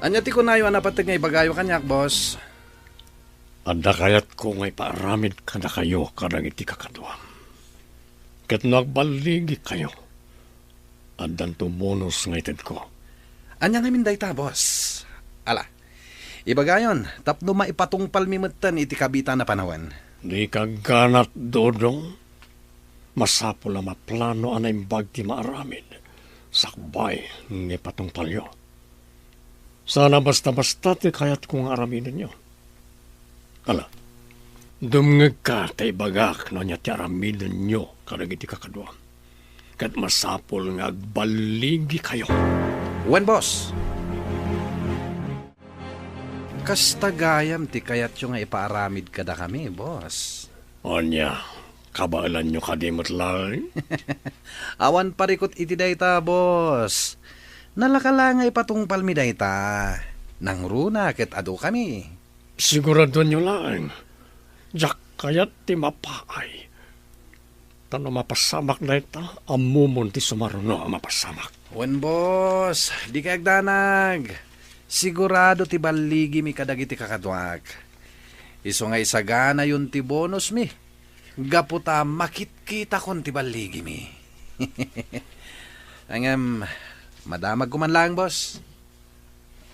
Anya ti ko na yung anapatag nga ibagayo kanyak, boss. Anda kayat ko ngay paaramid ka na kayo kadang iti kakadwa. Kat nagbaligi kayo. Andan tumonos nga itin ko. Anya namin dayta, boss. Ala, ibagayon, tapno maipatungpal mimatan iti kabita na panawan. Di ka ganat, Dodong. Masapo lang maplano anay bagti maaramid. Sakbay, nga patungpal yo. Sana basta-basta ti kayat kong araminin nyo. Ala, dumngag ka tay bagak no niya ti araminin nyo karag iti kakadwa. Kat masapol nga agbaligi kayo. Wen, boss. Kasta gayam ti kayat yung nga ipaaramid kada kami, boss. Onya, kabaalan nyo kadimot lang. Awan parikot iti dayta, boss. Nalakala nga ipatungpal mi dayta. Nang runa ket adu kami. Sigurado nyo lang. Jak kayat ti mapaay. Tano mapasamak na ita, amumon ti sumaruno ang mapasamak. Wen, boss, di kay agdanag. Sigurado ti baligi mi kadagiti kakadwak. Iso nga isagana yun ti bonus mi. Gaputa makit-kita kon ti baligi mi. Angam, madamag ko man lang, boss.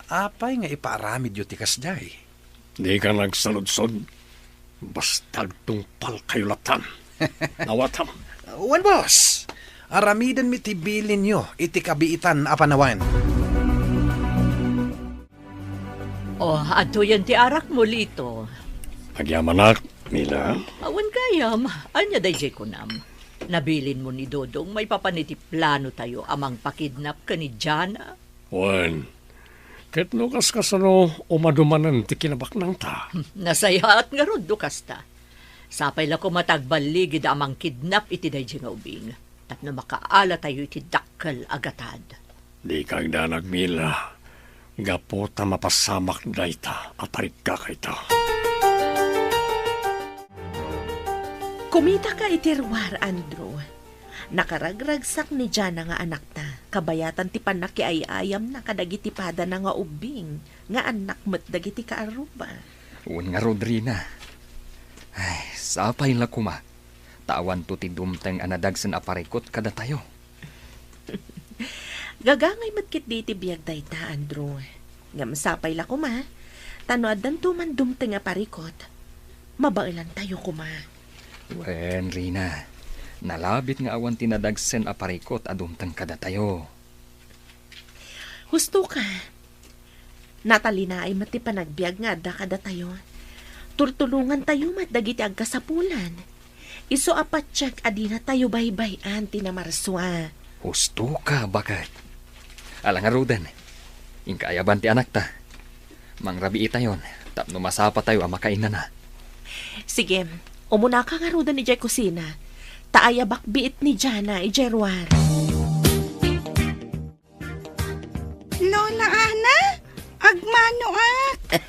Apay nga ipaaramid yu ti kasjay. Di ka nagsaludsod. Bastag tungpal kayo latan. Nawatam. Wen, boss, aramidan mi ti bilin nyo iti kabiitan apanawan. Ato yan ti arak mo lito. Agyamanak, Mila. Awan kayam, anya day jay kunam. Nabilin mo ni Dodong may papaniti plano tayo amang pakidnap ka ni Jana. Wan, ket lukas kasano umadumanan ti kinabaknang ta. Nasaya at nga rod kasta. Sapay la ko matagbaligid amang kidnap iti day jay nga ubing. Tapno makaala tayo iti dakkel agatad. Di kang danag, Mila. Gapota mapasamak dayta aparit ka kayta. Kumita ka itirwar, Andrew. Nakaragragsak ni Jana nga anak ta. Kabayatan ti panaki ay ayam na kadagitipada na nga ubing. Nga anak met dagiti kaaruba. Un nga Rodrina. Ay, sapay la kuma. Tawan to ti dumteng anadagsan aparikot kada tayo. Gagangay matkit di ti biyag dayta, Andrew. Nga masapay la kuma. Tanoad dan tuman dumteng aparikot. Mabailan tayo kuma. Wen, Rina. Nalabit nga awan tinadagsen aparikot adumteng kada tayo. Husto ka. Natalina ay mati panagbiag nga adda kada tayo. Turtulungan tayo matdagiti agkasapulan. Iso apatsyag adina tayo baybayan tinamarswa. Husto ka, bakit? Alang nga Roden, ingkaayaban ti anak ta. Mangrabi itayon, tapno masapa tayo ang makainan na. Sige, umuna ka nga Roden ni Jay kusina. Taaya bakbiit ni Jana, Ijerwar. Lola Ana, agmano ak.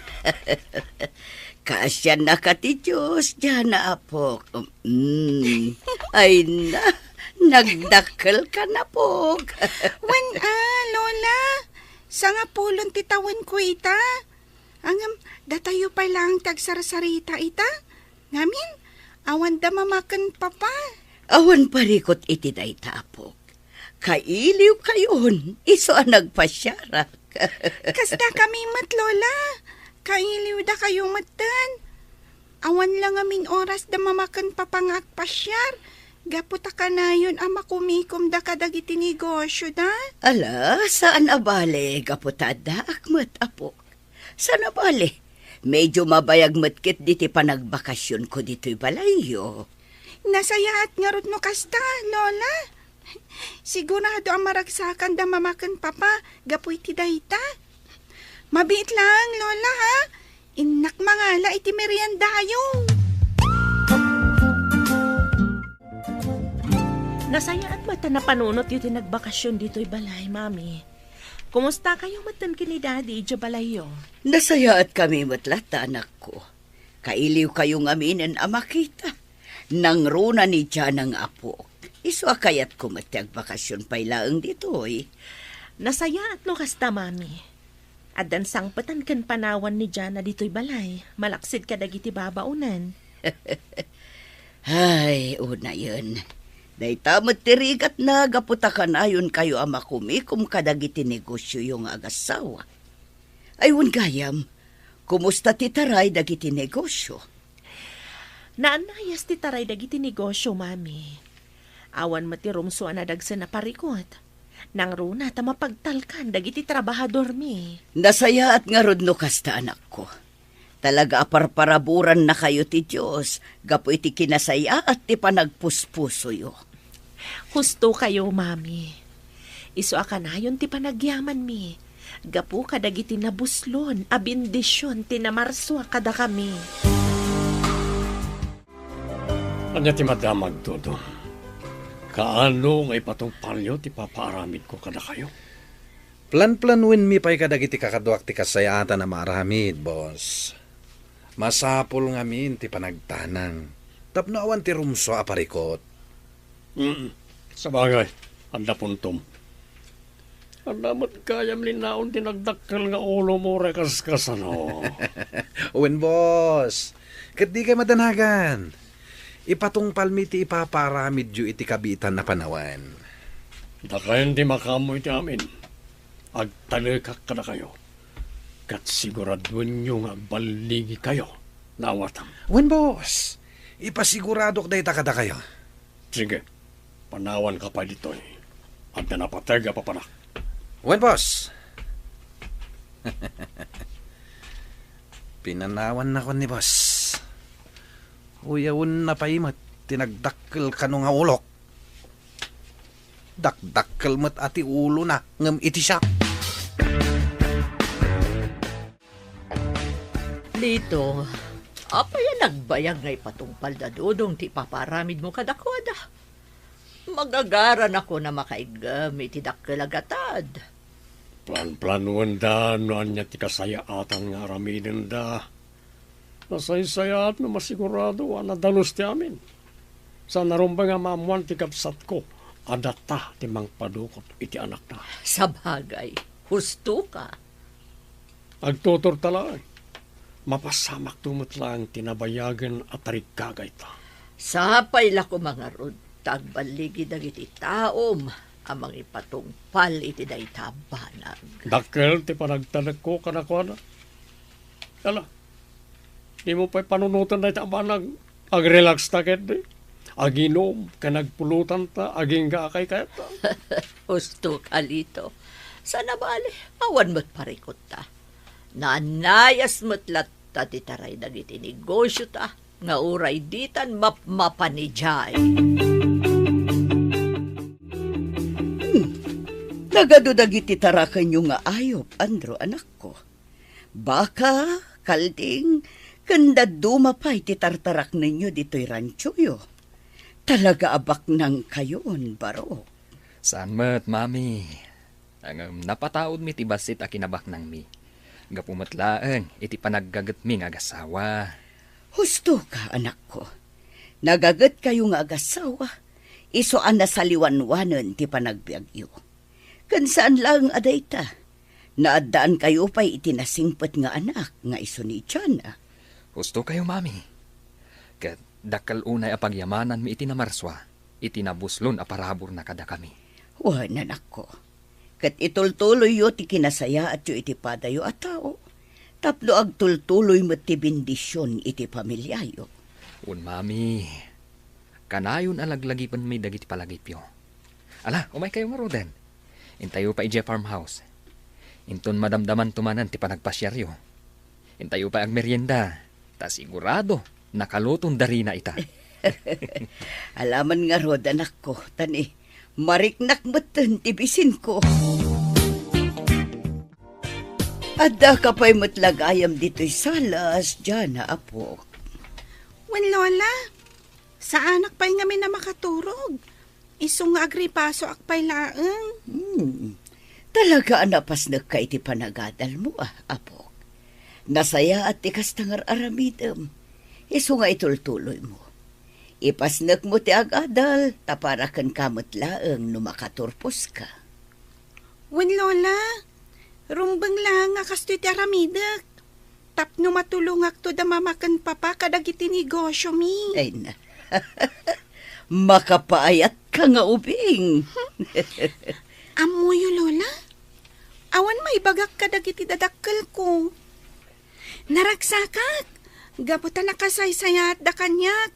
Kasya na ka ti Diyos, Jana apok. Ay na, nagdakkel ka na pok. Wan Lola, sa nga pulon titawan ko ita. Angam, datayo pa lang tagsarasarita ita. Ngamin, awan da mamakan papa. Awan parikot iti dayta apok. Kailiw kayon, iso ang nagpasyarak. Kasda kami mat, Lola. Kailiw da kayo matan. Awan lang amin oras da mamakan papangak pasyar. Gaputa ka na yun ama kumikom da kadagiti negosyo da. Ala, saan abale, gaputada akmat apok. Saan abale? Medyo mabayag matkit diti panagbakasyon ko dito'y balayo. Nasayaat nga rod no kasta, Lola. Sigurado ang maragsakan da mamakan papa, gapuy ti dayta. Mabit lang, Lola, ha? Inak mangala iti merienda yung. Nasaya at mata na panunot yung tinagbakasyon dito'y balay, Mami. Kumusta kayo matan kini Daddy, dya balayo? Nasaya at kami matlata, anak ko. Kailiw kayong aminin amakita. Nang runa ni Jan ang apok. Iso akayat kumatag bakasyon pa ilaang dito'y. Nasaya at no kasta, Mami. Adan sangpatan kan panawan ni Jana dito'y balay. Malaksid ka dagiti babaunan. Ay, una yun. Day tamat tirigat na gaputakan ayon kayo ama kumikum kadagiti negosyo yung agasawa. Ayun gayam, kumusta ti taray dagiti negosyo? Naanayas ti taray dagiti negosyo, mami. Awan mati rumsuan na dagsan na parikot. Nang runa ta mapagtalkan dagiti trabahador mi. Nasaya at nga rod no kasta anak ko. Talaga aparparaburan na kayo ti Diyos, gapo iti kinasaya at ti panagpuspuso yo. Husto kayo, mami. Isu akanayon ti panagyaman mi. Gapo kadagiti nabuslon, abindisyon ti namarswa kada kami. Anya ti madamag todo. Kaano nga ipatong palyo ti papaaramid ko kada kayo? Plan-planwin mi pa'y kadagiti kakaduak ti kasayatan na maramid, boss. Masapol nga min ti panagtanang. Tapno awan ti rumso aparikot. Sa bagay, anda puntom. Ang damat kayam linaon tinagdakkel nga ulo mo rekas kasano. Uwin, boss. Kat di kay madanagan. Ipatong palmi ti ipaparamid yu iti kabitan na panawan. Dakayan di makamoy ti amin. Agtalikak kada kayo. Kat siguraduin nyo nga baligi kayo. Nawatam. Uwin, boss. Ipasigurado day takada kayo. Sige, panawan ka pa dito eh. At napatega pa panak. Uwin, boss. Pinanawan na ko ni boss. Uyawon na paimat, tinagdakkel ka nga ulok. Dakdakkel mat ati ulo na, ngam iti siya. Lito, apa yan nagbayag nga ipatungpal da dudong ti paparamid mo kadakwada. Magagaran ako na makaigamit ti dakkel-agatad. Plan-planuan da, noan niya ti kasayaatan nga aramidin da. Nasaysayaat na masigurado, anadalos ti amin. Sa narumba nga mamuan ti kapsat ko, adata ti mangpadukot iti anak na. Sa bagay, husto ka. Agtutor talang, mapasamak tumot lang tinabayagan at tarigkagay ta. Sapay la ko mga rod, tagbaligi dagiti taom, amang ipatungpal iti daytabanag. Dakkel ti panagtalag ko kanakwana. Yala, di mo pa'y panunutan na itabanag. Ag-relax ta ket di. Aginom, kanagpulutan ta, aging gaakay kaya ta. Husto ka lito. Sana bali, awan mo't parikot ta. Nanayas mo't latta ti taray dagiti negosyo ta. Nga uray ditan mapanijay. Nagadudagiti tarakan nyo nga ayop, Andro, anak ko. Baka, kalding, kanda dumapay ti tartarak ninyo dito'y rancho yo. Talaga abak nang kayon, baro. Saan mat, mami? Ang napataod mi ti basit a kinabak nang mi. Gapumatlaeng, iti panaggagat mi nga agasawa. Husto ka, anak ko. Nagagat kayo nga agasawa. Isoan na saliwanwanan ti panagbiagyo. Kansaan lang aday ta. Naadaan kayo pa'y itinasingpat nga anak nga iso ni Tiana. Gusto kayo, mami. Kat dakal unay apagyamanan mi iti namarswa. Iti nabuslon a parabor na kada kami. Wan, anak ko. Kat itultuloy yo ti kinasaya at yo iti padayo at tao. Tapno agtultuloy mo ti bendisyon iti pamilyayo. Un, mami. Kanayon alaglagipan mi dagiti palagipyo. Ala, umay kayo nga roden. Intayo pa ije farmhouse. Inton madamdaman tumanan ti panagpasyaryo. Intayo pa ang merienda. Ta sigurado, nakalutong dari na ita. Alaman nga rod, anak ko, tani, mariknak matan tibisin ko. Ada ka pa'y matlagayam dito'y salas, Jana, apo. Wen lola, sa anak pa'y nga na makaturog. Isong agripaso akpay laeng. Talaga anapas na kay ti panagadal mo, apo. Nasaya at tikas tangar aramidem. Iso nga itultuloy mo. Ipasnak mo ti agadal, taparakan kamot laeng no makaturpos ka. Wen lola, Rumbang lang nga kasto iti aramidak. Tapno matulungak to da mamakan papa kadagiti negosyo mi. Ay na. Makapaayat ka nga ubing. Amoyo, Lola. Awan maibagak kadagiti dadakkel ko. Naragsakak. Gaputa nakasaysayat da kanyak.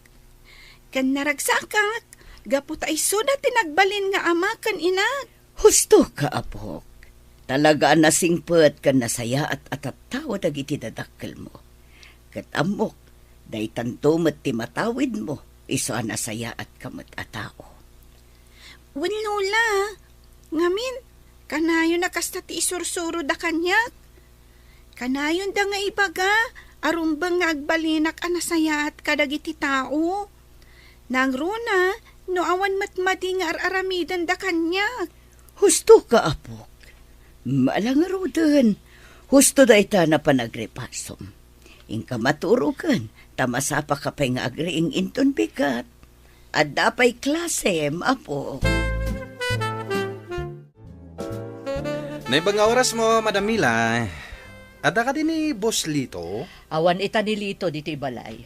Kan naragsakak. Gaputa iso na tinagbalin nga ama kan inak. Husto ka, apok. Talaga nasingpet ka nasaya at atatawa dagiti dadakkel mo. Kat amok, day tanto met ti matawid mo, iso nasaya at kamat atao. Wen, Lola. Ngamin, kanayon na kasta ti isursuro da kanyak. Kanayon da nga ibaga, arumbang nga agbalinak anasaya at kadagiti tao. Nang runa, no awan matmadi nga araramidan da kanyak. Husto ka, apok. Malang roden. Husto da ita na panagrepasom. Ingka maturukan, tamasapa ka pa'y nga agriing inton bigat. At dapay klase, apok. Naibang nga oras mo, Madam Mila. Ada ka din ni Boss Lito? Awan ita ni Lito dito balay.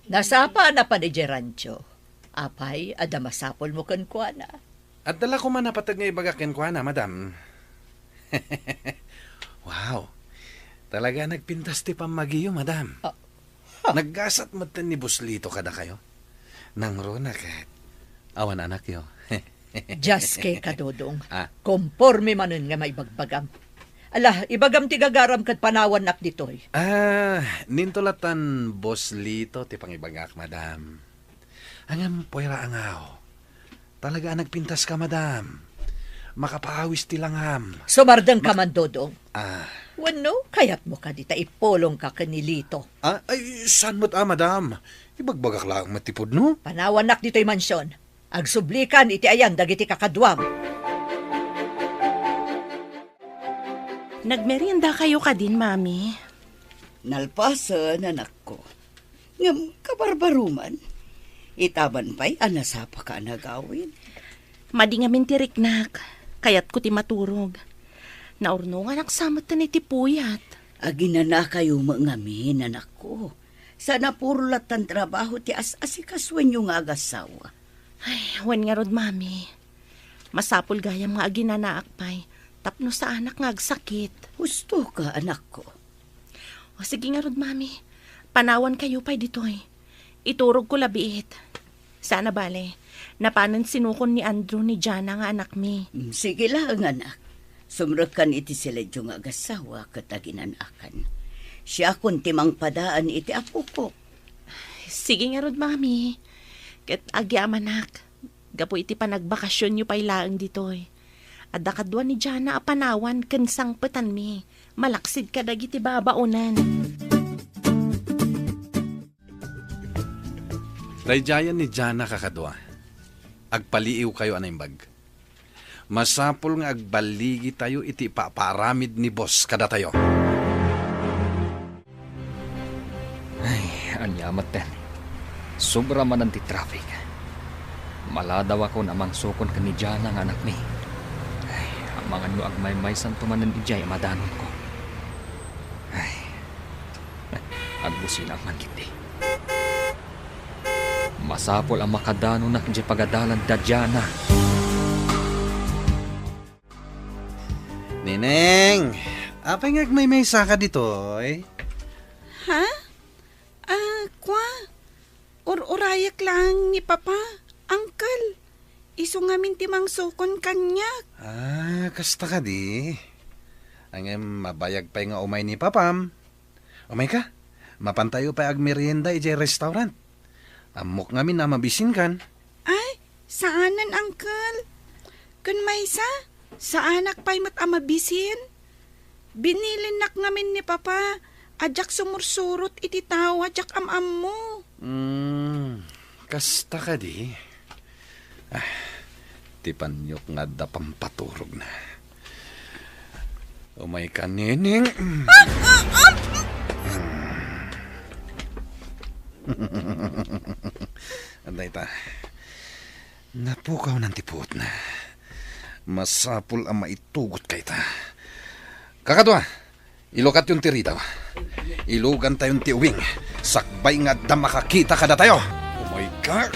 Nasapa na pa ni Gerancho. Apay, ada masapol mo kan kuana. At dala ko man napatag nga ibagakin ko na, Madam. Wow. Talaga nagpintas ti pamagiyo, Madam. Naggasat matan ni Boss Lito kada kayo. Nang rona kat. Awan anak yo. Just kay kadodong. Ah. Komporme manon nga maibagbagam. Ala, ibagam ti gagaram kat panawan nak ditoy. Nintulatan Boss Lito ti pangibagak, Madam. Angam puwera angaw. Talaga nagpintas ka, Madam. Makapaawis ti langham. Sumardang ka man, Dodong. Ah. Wano, kayat mo ka dita ipolong ka kanilito. Ay, saan mo't Madam? Ibagbagak lang matipod, no? Panawan nak dito'y mansyon. Agsublikan iti ayan dagiti kakadwam. Nagmerienda kayo ka din, Mami. Nalpasan, anak ko. Ngam kabarbaruman. Itaban pa'y anasapa ka nagawin. Madi nga mintiriknak. Kayat ko ti maturog. Naurnungan aksamat na iti puyat. Agina na kayo mangamin, anak ko. Sana puro latan trabaho ti as-asikaswan yung agasawa. Ay, wan nga rod, Mami. Masapol gayam nga agina na akpay. Tapno sa anak nga agsakit. Gusto ka, anak ko. O sige nga rod, Mami. Panawan kayo pa'y ditoy. Iturog ko labiit. Sana bale, napanan sinukon ni Andrew ni Jana nga anak mi. Sige lang, anak. Sumrakan iti sila yung agasawa kataginaнаkan. Siya kun timang padaan iti apo ko. Sige nga rod, Mami. Ket agi amanak. Gapo iti panagbakasyon nyo pa'y laang ditoy. At dakadwa ni Jana apanawan kensang petan mi. Malaksid ka dagiti babaunan. Dayjayan ni Jana kakadwa. Agpaliiw kayo anaimbag. Masapol nga agbaligi tayo iti paparamid ni boss kada tayo. Ay, anyamat ten. Sobra man ang ti traffic. Maladaw ako namang sukon ka ni Jana nga anak ni. Ay, amangan mo agmay-may santo man ng ijay madanon ko. Ay, agbusin ang mangiti. Masapol ang makadano na kanya pagadalan da Jana. Nineng, apay nga agmay-may saka dito, eh? Ha? Kwa? Urayak lang ni Papa. Uncle, iso nga mintimang sukon kanyak. Kasta ka di. Ang mabayag pa nga umay ni Papam. Umay ka, mapantayo pa agmerienda ije restaurant. Amok ngamin na mabisin kan. Ay, saanan, Uncle? Kun may sa anak pa'y matamabisin. Binilin nak ngamin ni Papa. Ajak sumursurot iti tawa, ajak am mo. Kasta ka di. Tipanyok nga da pampaturog na. Umay ka, Neneng. Anday ta. Napukaw ng tipot na. Masapul ang maitugot kay ta. Kakadwa, ilukat yung tiri daw. Ilugan tayong tiuwing. Sakbay nga da makakita kada tayo. Oh my God.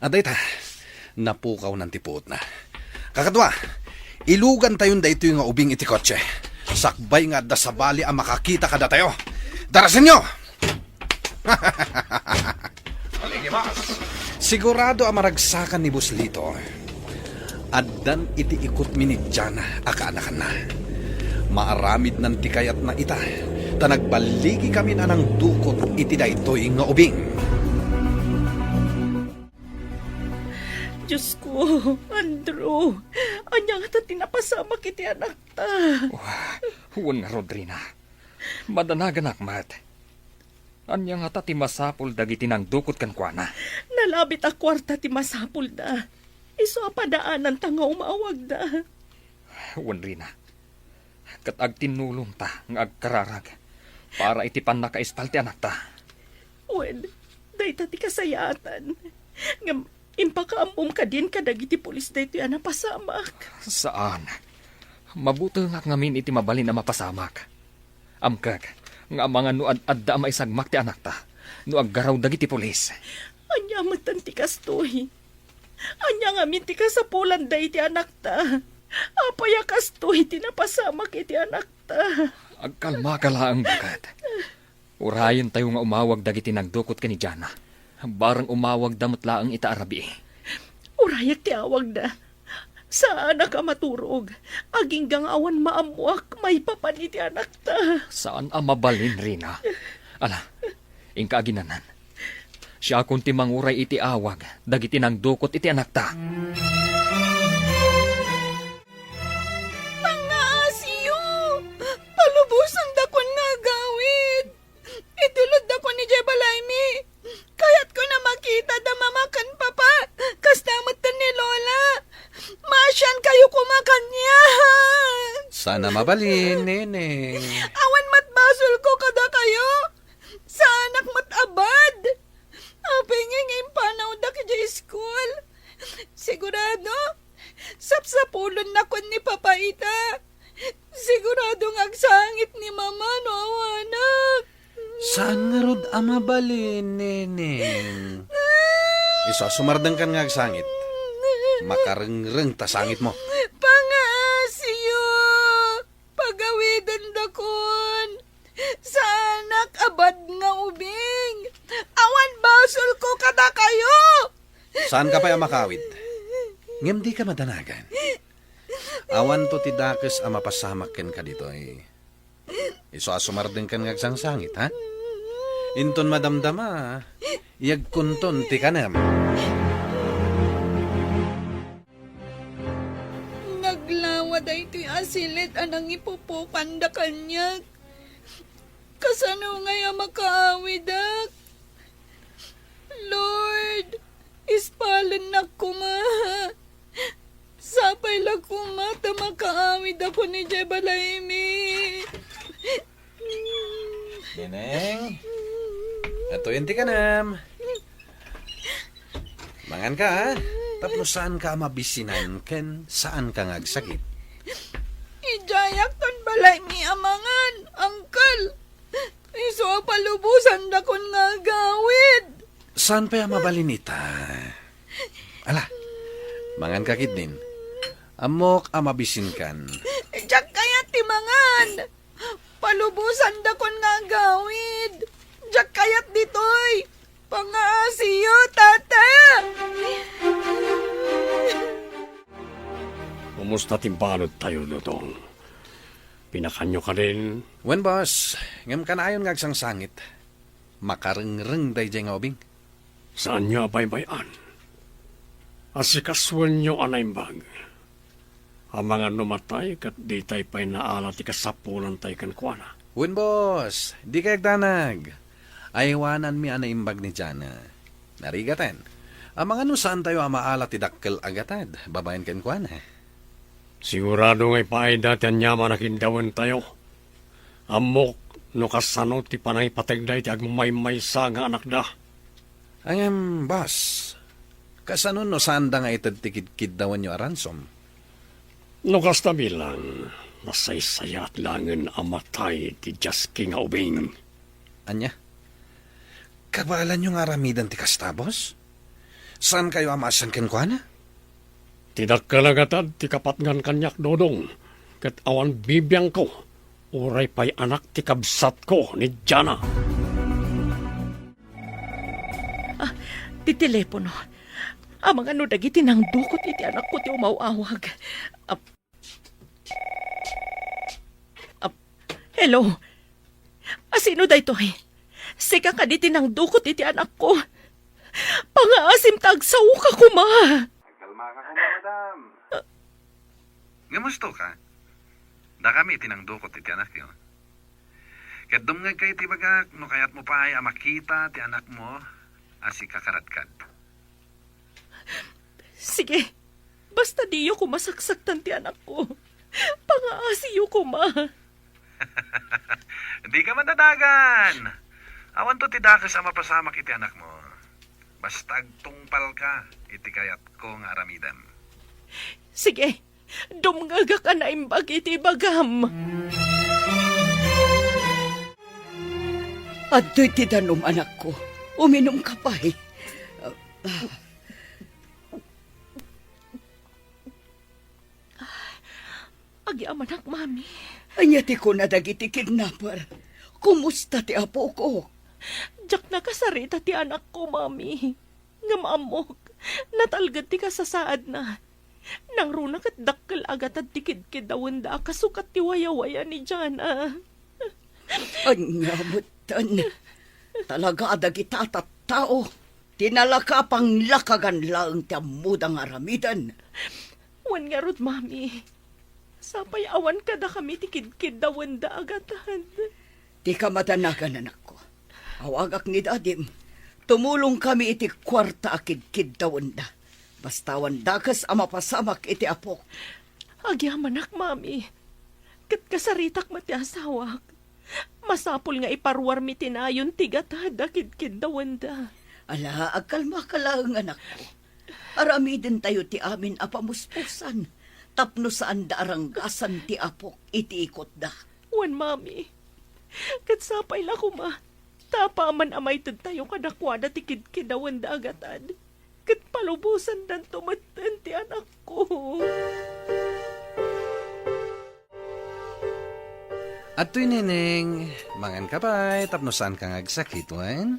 Aday ta, napukaw ng tipuot na. Kakadwa, ilugan tayong da ito yung ubing iti kotse. Sakbay nga da sa bali ang makakita kada tayo. Darasin nyo! Sigurado ang maragsakan ni Buslito. Addan iti ikot minit dyan, akaanakan na. Maaramid ng tikayat na ita, tanagbaligi kami na ng dukot iti daytoy nga ubing. Diyos ko, Andrew, anya nga ta tinapasama kiti anak ta. Huwag nga, Rodrina. Madanagan akmat. Anya nga ta ti masapul dagiti nang dukot kan kuana. Nalabit a kwarta ti masapul da. Iso a padaanan ta nga umawag da. Huwag, Rina. Kat agtinulong ta nga agkararag para iti pan nakaispal ti anak ta. Well, day ta ti kasayatan. Nga impakaamom ka din kadagiti pulis day ti anapasamak. Saan? Mabuto nga ngamin iti mabalin na mapasamak. Amkag, nga mga nuad-adda maisagmak ti anak ta, no aggaraw dagiti pulis. Anya matan ti kastoy. Anya nga min ti kasapulan day ti anak ta. Apaya kastoy ti napasamak iti anak ta. Agkalma ka laang bagat. Urayon tayo nga umawag dagiti nagdukot ka ni Jana. Barang umawag damot laang ita arabi. Urayak ti awag da. Saan ka maturog? Aging gang awan maamuak, may papan iti anak ta. Saan ang mabalin, Rina? Ala, ingka aginanan. Siya kunti manguray iti awag, dagiti nang dukot iti anak ta. Pangasiyo! Palubusan da ko nga gawid. Itulod da ko ni Jebalaimi. Kaya't ko na makita da mamakan papa. Kastamot ni Lola. Masyan kayo kumakanyan. Sana mabalin, nene. Awan matbasol ko kada kayo. Sa anak matabad. Apinging impanaw da kaya school. Sigurado, sapsapulon na kon ni Papaita. Sigurado agsangit ni Mama no anak. Saan nga rod ang mabalin, neneng? Isasumardan kan nga agsangit. Makarengreng tasangit mo. Pangasiyo! Pagawidan dakon. Sa anak abad nga ubing. Awan basol ko kada kayo. Saan ka pa yung makawid? Ngem di ka madanagan. Awan to ti dakes ang mapasamak ken ka dito eh. Isuasumardan kan nga agsangit, ha? Inton madamdama, iyagkunton ti kanam. Naglawa da ito'y asilit anang ipupukan da kanya. Kasano ngaya makaawidak? Lord, ispalan na kuma. Sapay lang kumata makaawid ako ni Jebalaimi. Neneng, ito yung tikanam. Mangan ka, ha? Tapos saan ka mabisinan, ken saan ka ngagsakit? Ijayak ton balay mi amangan, angkal. Iso palubusan da kon nga gawid. Saan pa yung mabalinita? Ala, mangan ka kidnin. Amok amabisin kan. Diyak kaya timangan. Palubusan da kon nga gawid. Diyak kayat ditoy. Pangasiyo, tata. Kumusta timbanod tayo, Dodong? Pinakanyo ka rin. Wen boss, ngam ka na ayon ngagsang sangit. Makarengreng day jay nga ubing. Saan nyo abay-bayan? Asikaswan nyo anaymbag. Ang mga numatay kat di tayo pa'y naala ti kasapulan tayo kankwana. Wen boss, di kayag danag. Aywanan mi anaimbag ni Jana. Narigatan. Ang mga saan tayo amaala ti dakkel agatad. Babayan ken kuan eh. Sigurado nga'y paay dati ang yaman na kindawan tayo. Amok no kasano ti panay patagday ti agmamaymaysa nga anak da. Boss, Kasanon no sanda nga itad tikid-kid dawan nyo aransom. No kasta bilang, nasaysayat langan amatay ti Jasky nga ubing. Anya? Kabalan nyo nga ramidan ti kastabos? Saan kayo amasan ken kwa na? Tidak kalagatad ti kapatngan kanyak dodong, kat awan bibiyang ko, uray pa'y anak ti kabsat ko ni Jana. Ti telepono. Amang ano dagiti nang dukot iti anak ko ti umawawag. Hello? Asino da ito eh? Sika ka diti nang dukot iti anak ko. Pangaasim tagsaw ka kuma. Kalma ka kuma, madam. Ngamusto ka? Da kami tinangdukot iti anak yun. Kat dumngag kayo ti bagak, no kayat mo pa ay makita ti anak mo, asi kakaratkad. Sige, basta diyo ko masaksaktan ti anak ko. Pangaasiyo ko ma. Di ka madadagan. Awan to ti dakas ang mapasamak iti anak mo. Basta agtungpal ka, iti kayat ko nga aramidan. Sige, dumngaga ka na imbag iti bagam. Ado'y ti danom, anak ko. Uminom ka pa eh. Agi amanak, mami. Anya ti ko na dagiti kidnapper. Kumusta ti apo ko? Jak nakasarita ti anak ko, mami. Nga maamok, natalgad ti kasasaad na. Nang runak at dakkel agat at tikid-kid dawan da kasukat ti waya-waya ni Jana. Anya butan. Talaga adagita at tao. Tinalaka pang lakagan lang ti amudang aramidan. Wan nga rod, mami. Sapay awan ka da kami tikid-kid dawan da agatan. Di ka matanagan, anak ko. Awagak ni dadim. Tumulong kami iti kwarta akid-kid dawan da. Bastawan dakas ama pasamak iti apok. Agi amanak, mami. Kat kasaritak mati asawak. Masapul nga iparwar mi tinayon tigatad akid-kid dawan da. Ala, agkalma ka lang, anak ko. Aramidin tayo ti amin apamuspusan. Tapno saan da aranggasan ti apok iti ikot da. Wan, mami. Kat sapay la kuma. Tapa man amay tad tayo kadakwada tikid-kid dawan da agatan. Kat palubusan dan tumatan ti anak ko. At to'y neneng, mangan ka pa'y, tapno saan kang agsakit, wan?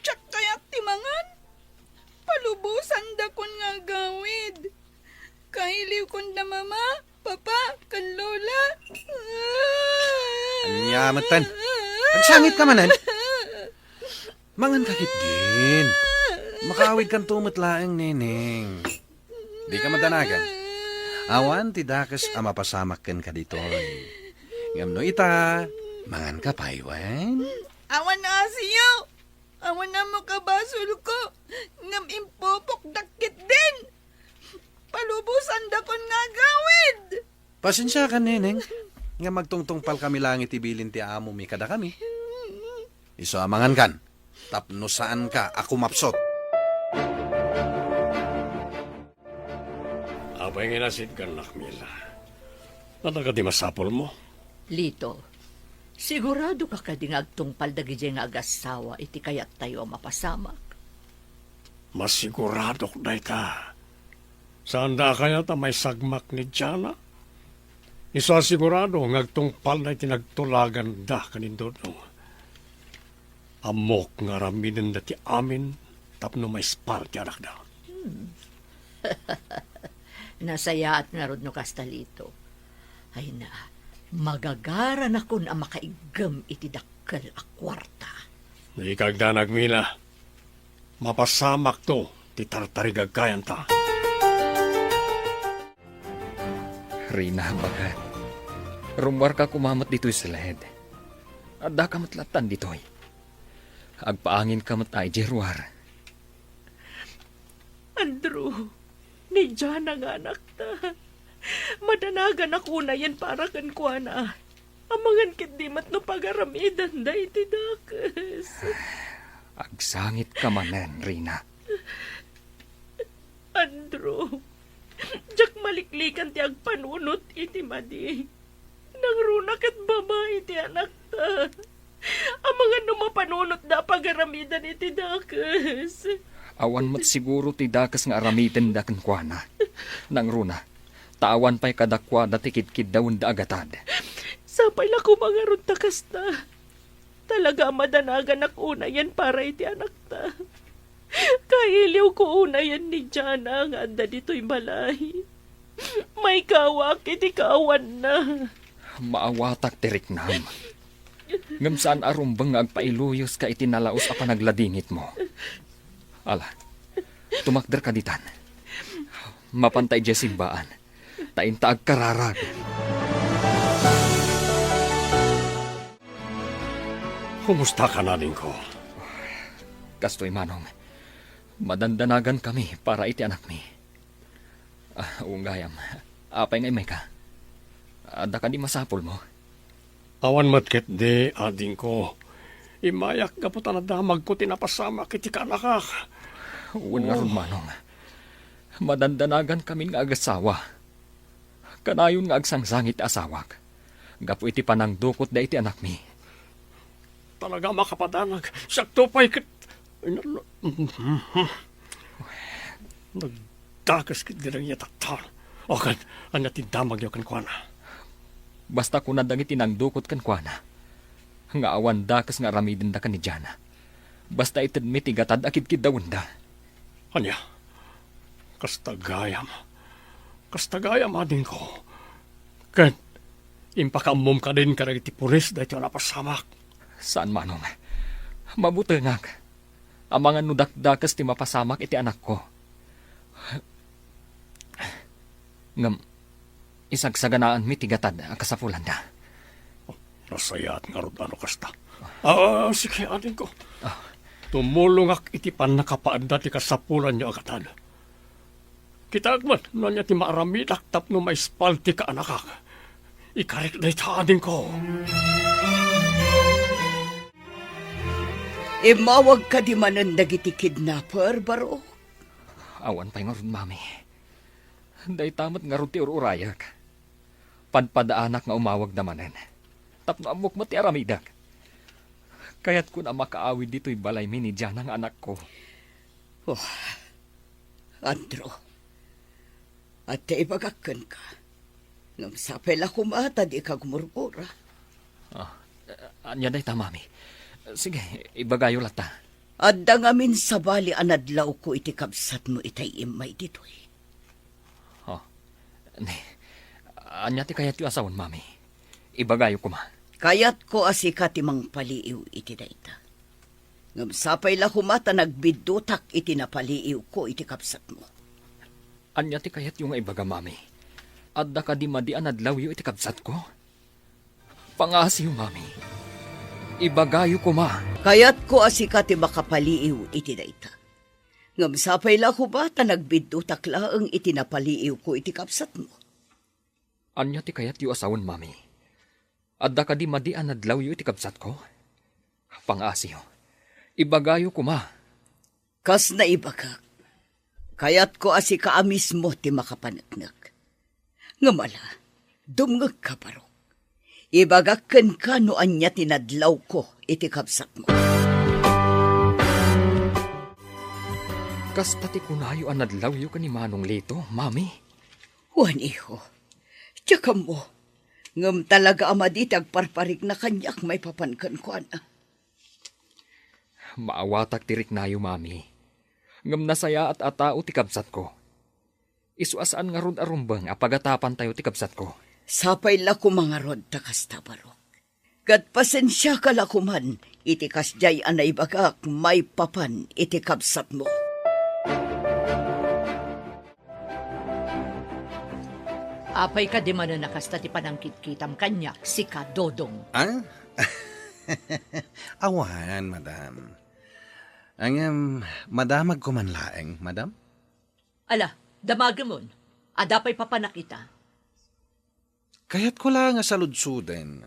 Tsak kaya't timangan. Palubusan da kon nga gawid. Kailiw kon da mama, papa, kan lola. Anyamatan. Agsangit ka manan. Mangan kakit din. Makawid kan tumutlaang neneng. Di ka madanagan. Awan ti dakas amapasamak ken ka ditoy. Ngamno ita, mangan ka paywan. Awan na asiyo. Awan na mo kabasol ko. Ngam impopok dakit din. Palubusan da kon nga gawid. Pasensya ka, neneng. Nga magtungtungpal kami langit ibilin ti amo mi kada kami. Iso amangan kan. Tapno saan ka ako mapsot. Abay nginasid ka, Nakmila. Nataga di masapol mo. Lito, sigurado ka kading agtungpal dagiti nga agasawa iti kayat tayo mapasamak. Masigurado ko na ita. Saan da kaya ta may sagmak ni Jana? Isa sigurado ngagtungpal na itinagtulagan da kanindodong. Amok nga raminin dati amin tapno may spar ti anak da. Nasayaat nga rod no kastalito. Ay na, magagaran ako na makaigam iti dakkel a kwarta. Ikagda nagmila. Mapasamak to ti tartarigagkayan ta. Rina, bagat. Rumwar ka kumamat dito'y sa lahed. Adda ka matlatan dito'y. Agpaangin ka matay, Jerwar. Andrew, ni Jana nga anak ta. Madanagan ako na yan para kan kuha na. Amangan kindimat no pagaramidan da iti dakas. Agsangit ka manen, Rina. Andrew, jak maliklikan ti agpanunot iti madi. Nang runak at babae ti anak ta. Ang mga numapanunot da pagaramidan iti dakas. Awan mo't siguro ti dakas nga aramitin da kuana. Nang runa, tawan pa'y kadakwa da tikit-kid daun da agatad. Sapay la kumangarod ta kasta. Talaga madanagan ak unayan para iti anak ta. Kailiw ko unayan ni Jana nga anda dito'y balay. May kawak iti kawan na. Maawatak tirik nam. Ngam saan arumbang nga agpailuyos ka itinalaos a panagladingit mo. Ala, tumakder ka ditan. Mapantay dya simbaan. Taintaag kararag. Kumusta ka na, ko? Kastoy manong, madandanagan kami para iti anak mi. Ungayam, apay ngay may ka. Ada ka di masapol mo. Awan matket de, ading ko. Imayak ka po tanadamag ko tinapasama kiti ka nakak. Uwan nga ron manong. Madandanagan kami nga agasawa. Kanayon nga agsangsangit asawak. Gapo iti panang dukot da iti anak mi. Talaga makapadanag. Sakto pa'y kit... Nagdakas kit dirang yataktar. O kan, anatin damag yaw kan kuana. Basta ko nadang itinangdukot kan kuana. Nga awan dakas nga ramidin da ka ni Jana. Basta itadmit igatad akid-kid dawon da. Anya, kastagayam. Kastagayam ading ko. Kan, impakamom ka din karag iti puris da ito napasamak. Saan manong? Mabuti nga. Ang mga nudakdakas ti mapasamak iti anak ko. Ngam, isagsaganaan mi tigatad ang kasapulan da. Nasaya at nga rod ano kasta. Sige, adin ko. Tumulong ak iti pan nakapaanda ti kasapulan niyo agatad. Kita agman, no niya ti maaramidak tapno maispal ti kaanakak. Ikarik na ita adin ko. Imawag ka di manan dagiti kidnapper, baro? Awan pa'y nga ron, mami. Day tamat nga ron ti ururayak. Padpadaanak nga umawag namanen. Tapno amok mo ti aramidak. Kaya't ko na makaawid dito'y balay mi ni Jana nga anak ko. Oh, Andrew, at ibagakan ka. Nang sapay la kumata di ka gumurgura. Anya day ta, mami. Sige, ibagayo lata. Adda ngamin sa bali anadlaw ko iti kabsat mo itay imay dito'y. Anya ti kayat yu asawon, mami. Ibagayo ko ma. Kayat ko asika timang paliiw iti dayta. Ngam sapay la kumata nagbidutak iti napaliiw ko iti kapsat mo. Anya ti kayat yu nga ibaga, mami. Adda ka di madian adlaw yu iti kabsat ko. Pangasiw, mami. Ibagayo ko ma. Kayat ko asika ti makapaliiw iti dayta. Ngam sapay la kumata nagbidutak laeng iti napaliiw ko iti kapsat mo. Anya ti kayat yu asawon, mami. Adda ka di madian adlaw yu iti kabsat ko. Pangasiw. Ibagayo ko ma. Kas na ibagak. Kayat ko asika mismo ti makapanagnak. Ngamala, dumngag ka paro. Ibagakken ka no anya tinadlaw ko iti kabsat mo. Kas pati kunayo an adlaw yu ka ni Manong Lito, mami. Juan iho, tsaka mo, ngam talaga amaditag parparik na kanyak may papankan ko na. Maawatak tirik nayo, mami. Ngam nasaya at atao ti kabsat ko. Isuasaan nga rod arumbang apagatapan tayo ti kabsat ko. Sapay la ko mga rod takas tabarok. Kat pasensya ka la kuman, iti kasjay anay bagak may papan iti kabsat mo. Apay ka di man na nakasta ti panangkit-kitam kanyak, si ka Dodong. Ah? Awan, madam. Ang madamag ko man laeng, madam? Ala, damagamon. Adapay papanakita. Kaya't ko lang nga saludsuden.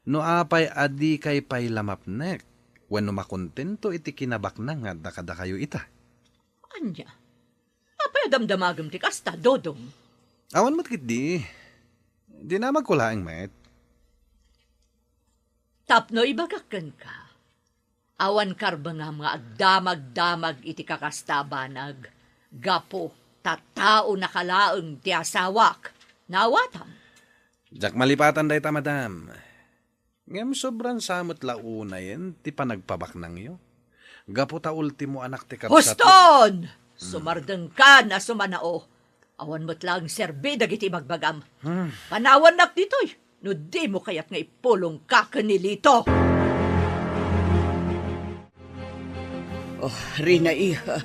No apay adi kay pay lamapnek. Wenno makontento iti kinabak na nga dakada kayo ita. Anya? Apay damdamagam ti kasta, Dodong. Awan mo't kit di. Di na magkulaang met. Tapno ibagakan ka. Awan karba nga mga agdamag-damag iti kakastabanag. Gapo, tatao na kalaeng ti asawak. Nawatam. Jak malipatan day ta, madam. Ngem sobrang samot launa yan, ti panagpabak nang iyo. Gapo ta ultimo anak ti kabsat. Huston! Sumardeng ka na sumanao. Awan mo't lang serbi dagiti magbagam. Panawan nak ditoy. No di mo kayat nga ipulong ka kanilito. Oh, Rina iha.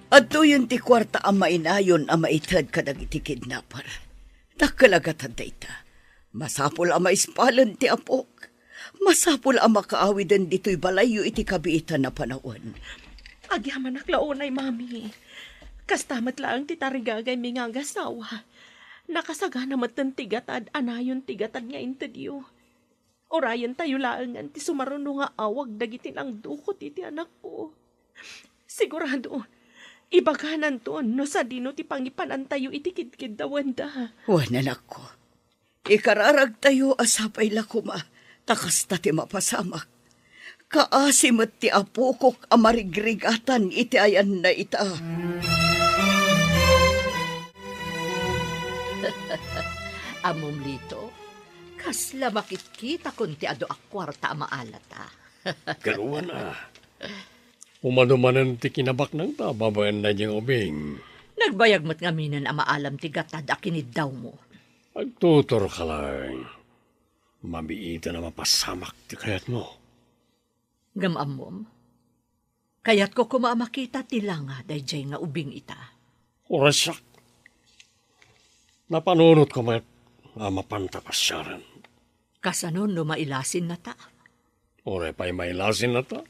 Adto yun ti kwarta ang mainayon ang maitad ka dagiti kidnapper. Nakalagatan dayta. Masapol ang maispalan ti apok. Masapol ang makaawidan dito'y balayo iti kabiitan na panahon. Agyaman naklaunay, mami. Kastamat lang ti tarigagay mi nga agasawa. Nakasagana matan tigatad, anayon tigatad nga intadyo. Orayan tayo laangan ti sumaruno nga awag dagiti lang dukot iti anak ko. Sigurado, ibaganan to no sa dino ti pangipanan tayo iti kidkid dawanda. Wan anak ko. Ikararag tayo asapay lakuma. Takasta ti mapasamak. Kaasimot ti apukok amarigrigatan iti ayan na ita. Amom lito, kasla makikita kun ti ado akwarta maalata. Karuan na. Umanumanan ti kinabak ng ta, babayan na niyang ubing. Nagbayag mo't ngaminan ang maalam ti gatad akinid daw mo. Agtutor ka lang. Mabiita na mapasamak ti kayat mo. Gamamom, kayat ko kumamakita tila nga dayjay nga ubing ita. Orasyak. Napanunot ko may mapantapasyaran. Kasanon no mailasin na ta. Ore pa'y mailasin na ta.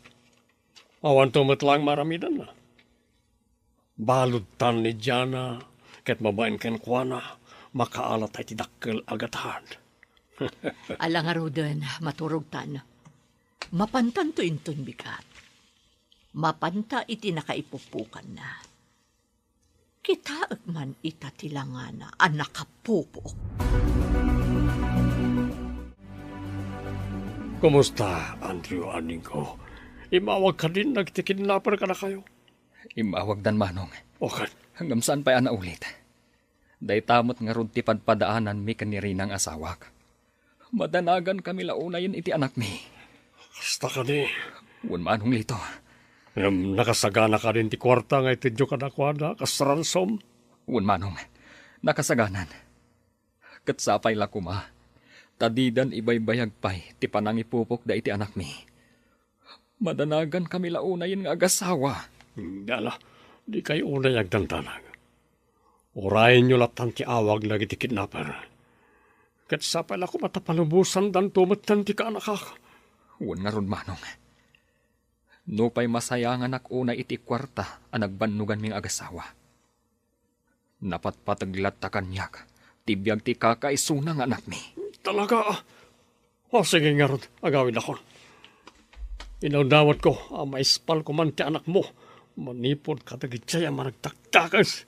Awan tumot lang maramidan na. Balod tan ni Diana, ket mabain ken kuana, makaalat ay tidakkel agatan. Alang arudan, maturog tan. Mapantan to inton bigat. Mapanta iti nakaipupukan na. Kita man ita tilangana ang nakapupok. Kumusta, Andrew aning ko? Imawag ka din, nagtikidnapper ka na kayo. Imawag dan manong. Okay. Hanggang saan pa yan na ulit? Day tamot nga rod ti padpadaanan mi kanirinang asawak. Madanagan kami launayin iti anak mi. Kasta ka ni. Wan manong lito. Nakasagana ka rin ti kwarta nga itidyo ka na kwada, kasransom. Wan manong. Nakasaganan. Katsapay la kuma. Tadidan ibaybayag pay ti panangipupok da iti anak mi. Madanagan kami launayin nga agasawa. Dala, di kayo unay agdantanag. Urayin nyo latan ti awag lagi ti kidnapper. Katsapay la kuma tapalubusan dan tumatan ti kaanakak. Wan nga ron manong. No pa'y masayangan ak una iti kwarta ang nagbanugan ming agasawa. Napatpataglat ta kanyak, tibiyag ti kakaisunang anak mi. Talaga? O sige nga ron, agawin ako. Inaudawat ko, maispal ko man ti anak mo. Manipod katagitsaya managtaktakas.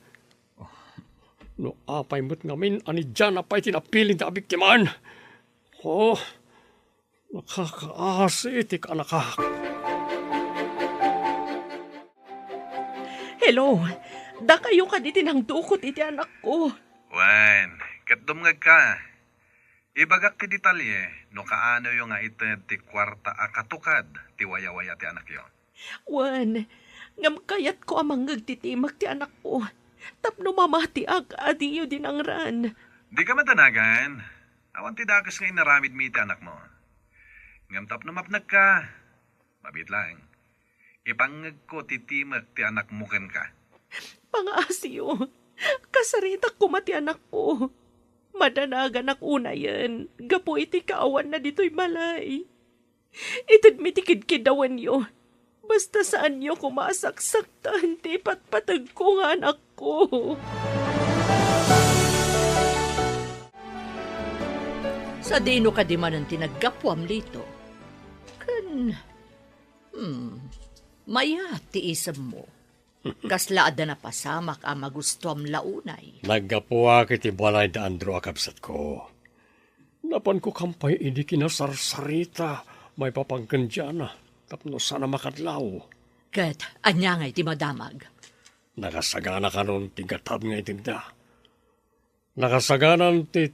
No apay mo't ngamin, ani dyan apay tinapiling na abiktimaan. Oh, nakakaasi iti kaanakak. Hello, da kayo ka di tinang dukot iti anak ko. Wan, katdumngag ka. Ibagak ti detalye, no kaano yung nga ited ti kwarta akatukad, ti waya-waya ti anak yo. Wan, ngam kayat ko amang ngagtitimag ti anak ko. Tapno mamati ag adiyo din ang ran. Di ka matanagan. Awan ti dakas nga inaramid mi ti anak mo. Ngam tapno mapnag ka. Mabit lang. Ipangag ko titimag ti anak mo ken ka. Pangaasiyo, kasarita ko mati anak ko. Madanagan ak una yan. Gapo iti kaawan na dito'y malay. Itad mitikid kidawan yo. Basta saan nyo kumasaksaktan, ti patpatag ko nga anak ko. Sa dino ka di man ang tinaggapwam lito. Maya ti isam mo. Kaslaada na pasamak ang magustom launay. Naggapuwa kiti balay da Andro akabsat ko. Napan ko kampay hindi kinasarsarita. May papangkandyana. Tapno sana makadlaw. Kat, anya nga'y ti madamag. Nakasagana ka nun tigatab nga itinda. Nakasaganan ti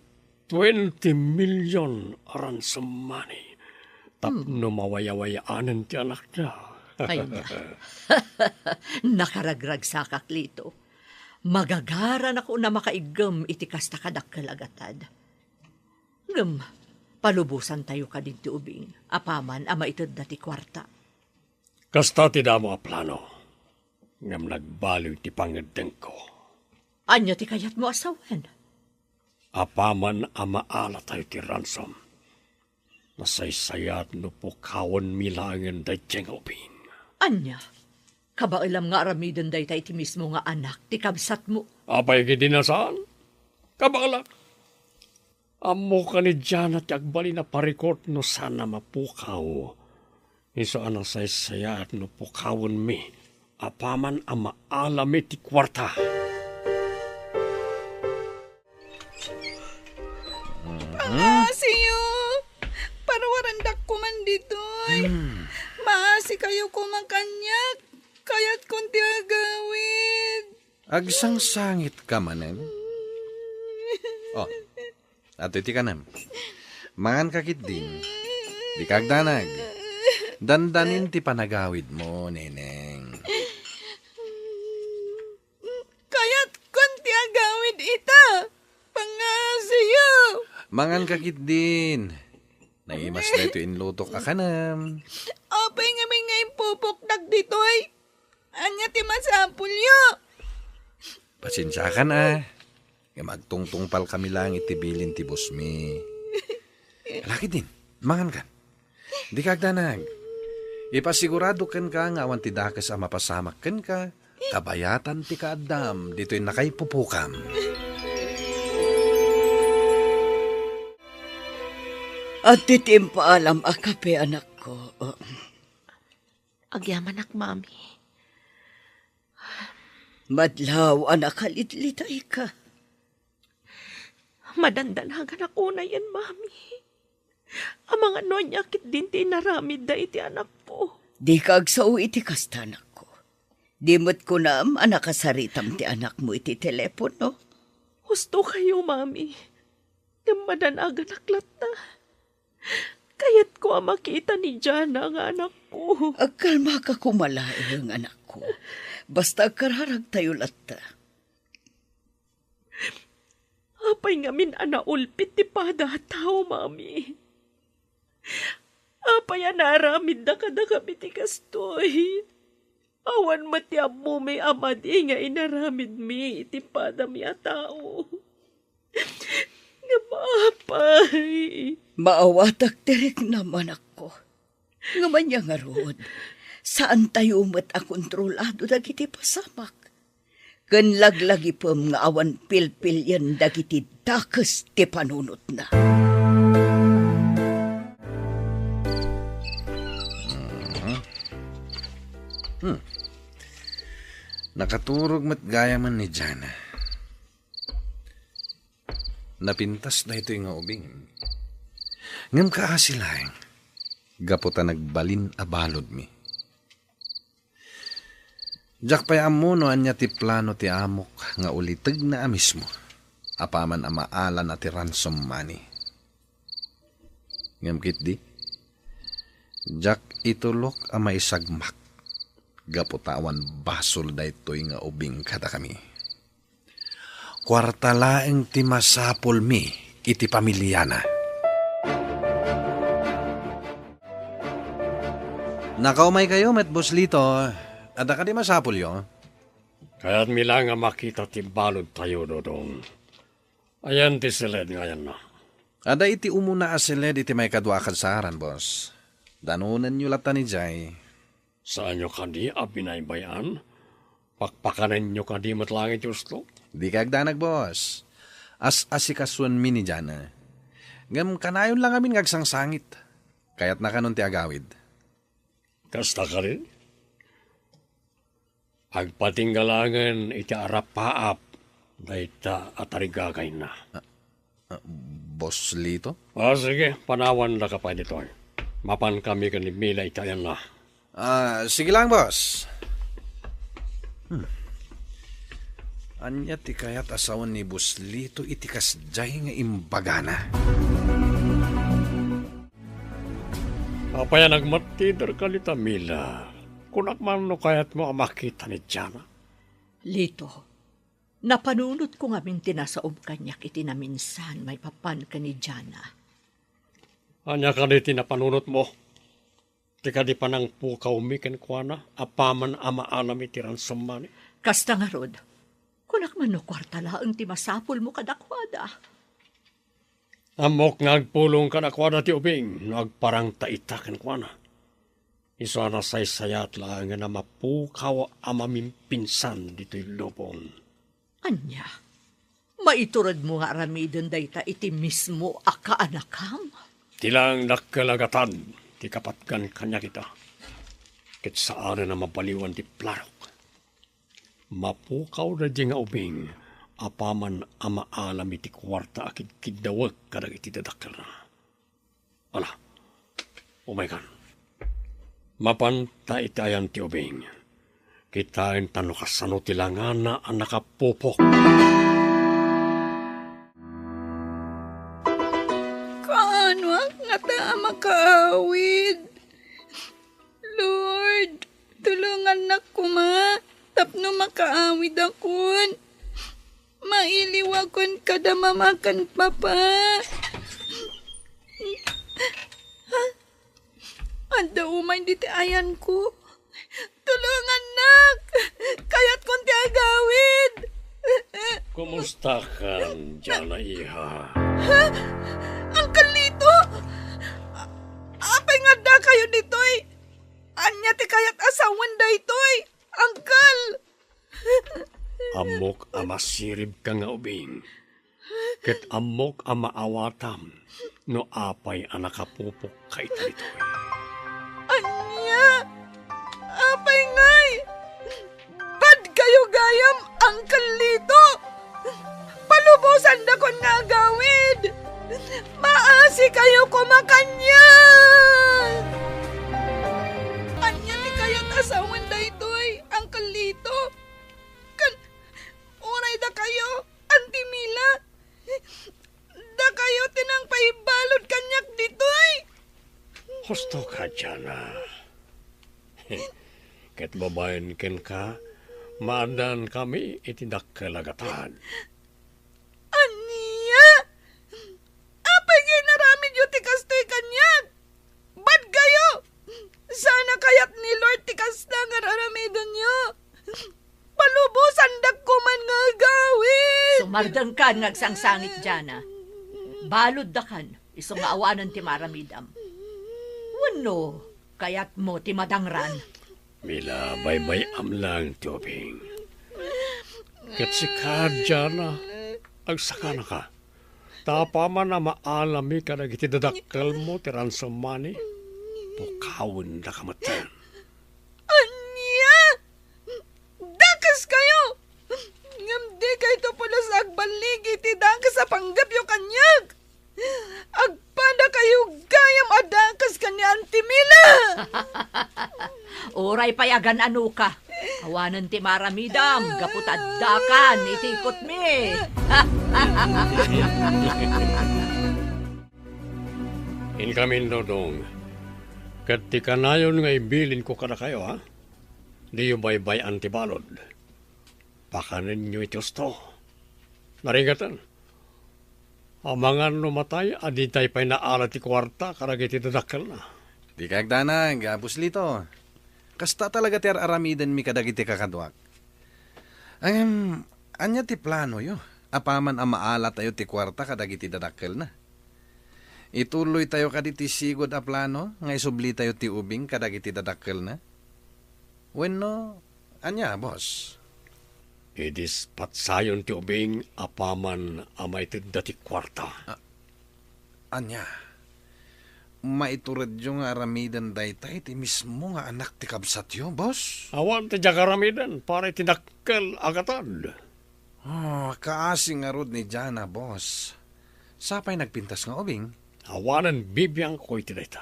20 million ransom money. Tapno mawayawayaanan ti anak niya. Ay na. Nakaragrag sa kaklito. Magagaran ako na makaigam iti kasta kadakalagatad. Ngam, palubusan tayo ka din ti ubing. Apaman ama itod na ti kwarta. Kasta ti damo a plano. Ngam nagbaliw ti pangadeng ko. Anya ti kayat mo asawan? Apaman amaala tayo ti ransom. Nasaysayat no po kawon milangan da jengopin. Anya, kabailam nga aramidon day tayo ti mismo nga anak, ti kabsat mo. Apay gidinasaan? Kabalak. Amo ka ni Janet yagbali na parikot no sana mapukaw. Iso anang saysayat no pukawon mi. Apaman ama alami ti kwarta. Pangasiyo! Parawarandak ko man ditoy. Maasi kayo kumakanyak. Kaya't kunti agawid. Agsang sangit ka manen. Oh, ato iti kanam. Mangan kakit din. Di kagdanag. Dandanin ti panagawid mo, neneng. Kaya't kunti agawid ita. Pangasiyo! Mangan kakit din. Naimas na ito inlutok a kanam. Apay nga may ngayon pupukdag ditoy. Anya ti masapulyo. Pasensya ka na. Nga magtungtungpal kami lang itibilin ti busmi. Laki din, mangan ka. Di kagdanag. Ipasigurado ken ka nga awan ti dakas a mapasamak ken ka. Kabayatan ti kaadam dito'y nakaipupukam. At titimpaalam akape anak ko. Agyaman ak, mami. Madlaw anak kalitlitay ka. Madandanagan ako na yan, mami. Ang mga nonyakit din tinaramid da iti anak po. Di ka agsaw iti kasta anak ko. Di mo't ko naam anak kasaritam ti anak mo iti telepono. Gusto kayo, mami. Namadanagan aklat na. Kaya't ko ang makita ni Jana ang anak ko. Agkalma ka kumalae ang anak ko. Basta agkararag tayo latta. Apay ngamin anaulpit ti pada tao, mami. Apay anaramid na kada kami ti kastoy. Awan matiab mo may amadi nga inaramid mi iti pada mi a tao. Nga maapay. Maawatak tirik naman ako. Ngaman niya nga rood. Saan tayo mat a kontrolado dagiti pasamak? Ken laglagi pem nga awan pilpil yan dagiti dakes ti panunot na. Nakaturog mat gaya man ni Jana. Napintas na ito yung ubing. Ngam kaasilang, gaputa nagbalin abalod mi. Jak pa'y amuno anya ti plano ti amok nga ulitag na amismo. Apaman amaalan at ti ransom money. Ngam kit di, jak itulok amay sagmak. Gaputawan basol da ito'y nga ubing kada kami. Kwartalaeng ti masapol mi iti pamilyana. Nakaumay kayo, met Boslito. Ada ka di masapol yo? Kaya't milang nga makita ti balod tayo, Dodong. Ayan ti silid ngayon na. Ada iti umuna asiled iti may kadwa kadsaran, boss. Danunan nyo lata ni Jay. Saan nyo kadi abinaybayan? Pakpakanan nyo kadi matlangit yusto? Di kagdanag, boss. As-asikasuan mi ni Jana. Ngam kanayon lang amin ngagsangsangit. Kaya't nakanon ti agawid. Kasta ka rin? Agpatinggalangan iti arapaap dayta atarigagay na. Boss Lito? Sige, panawan na ka pa dito. Mapan kami ka ni Mila itayan na. Sige lang, boss. Anya ti kayat asawan ni Boss Lito iti kasjay nga imbagana. Apaya nagmatidar ka nita Mila. Kunak man no kayat mo makita ni Jana. Lito, napanunod ko nga tinasaom kanyak iti na minsan may papan ka ni Jana. Anya ka niti napanunot mo. Tika di pa nang pukaw miken kwa na. Apaman ama alam iti ransomani. Kasta nga rod, kunak man no kwarta laang ti masapul mo kadakwada. Amok ngagpulong ka na kwa na ti ubing. Nagparang taitaken kwa na. Iso na saysayat lang nga na mapukaw amaming pinsan dito'y lubong. Anya, maiturod mo nga aramidon dayta iti mismo akaanakam. Tilang nakalagatan, ti kapatgan kanya kita. Ket saan na mabaliwan ti plarok. Mapukaw na di nga ubing, apaman ama alam iti kwarta akid kidawag kadag iti dadakkel na. Ala, umay Mapanta itayan ti ubing. Kitain tano kasano tilangan na ang nakapupok. Kaano nga ta makaawid? Lord, tulungan na ko ma. Tapno makaawid akon. Mailiwakon kada mamakan papa. Anda umay diti ayan ko. Tulungan nak. Kayat kon ti agawid. Kumusta ka, Jana Iha? Uncle Lito! Apay nga da kayo ditoy. Anya ti kayat asawan da itoy. Uncle! Amok ama sirib ka nga ubing. Ket amok ama awatam. No apay anakapupok ka ito. Anya! Apay ngay! Bad kayo gayam, Uncle Lito! Palubusan na kon nga gawid! Maasi kayo kumakanya! Anya ni kayat asawan da ito'y, Uncle Lito! Uray da kayo, Auntie Mila! Da kayo tinang paibalod kanyak dito'y! Husto ka, Jana. Ket babayan ken ka, maadan kami itindak kalagatan. Ania! Apay ginaramid yu ti kastoy kanyag! Bad kayo! Sana kayat ni Lord ti kasta nga raramidon nyo! Palubusan dagkuman nga gawin! Sumardang kan ngagsangsangit Jana. Balod da kan, isong maawanan ti maramidam. Wano, kayat mo ti madangran. Mila, bay-bay amlang tubing. Ket si Jana, agsaka na ka. Tapaman na maalami ka na itidadakal mo ti ransomani. Pukawin na kamatan. Anya! Dakas kayo! Ngamdi kayo to pala sa agbaligi ti dakas sa panggap yung kanyag! Agpada kayo gayam adakas ka ni Auntie Mila! Uray payagan ano ka. Awanan ti maramidam, gaputaddakan, itikot mi. Inkamin dodong. Katika nayon nga ibilin ko kada kayo, ha? Di yung bay-bay antibalod. Pakanin nyo iti gusto. Narigatan. Amangan numatay, aditay pa'y naalat ti kwarta, karag iti dadakal na. Di kagdanag, Boss Lito. Kasta talaga ti aramidan mi kadag iti kakadwak. Anya ti plano yo. Apaman ang maala tayo ti kwarta kadag iti dadakkel na. Ituloy tayo kaditi sigod a plano, nga isubli tayo ti ubing kadag iti dadakkel na. Wenno, anya, boss? Idis patsayon ti ubing apaman amay ti dati kwarta. Anya, maiturad yung aramidan daytay ti mismo nga anak ti kabsat yo, boss. Awan ti jagaramidan, para tinakkel agatan. Kaasing nga rod ni Jana, boss. Sapay nagpintas nga ubing. Awanan bibiyang ko iti dayta.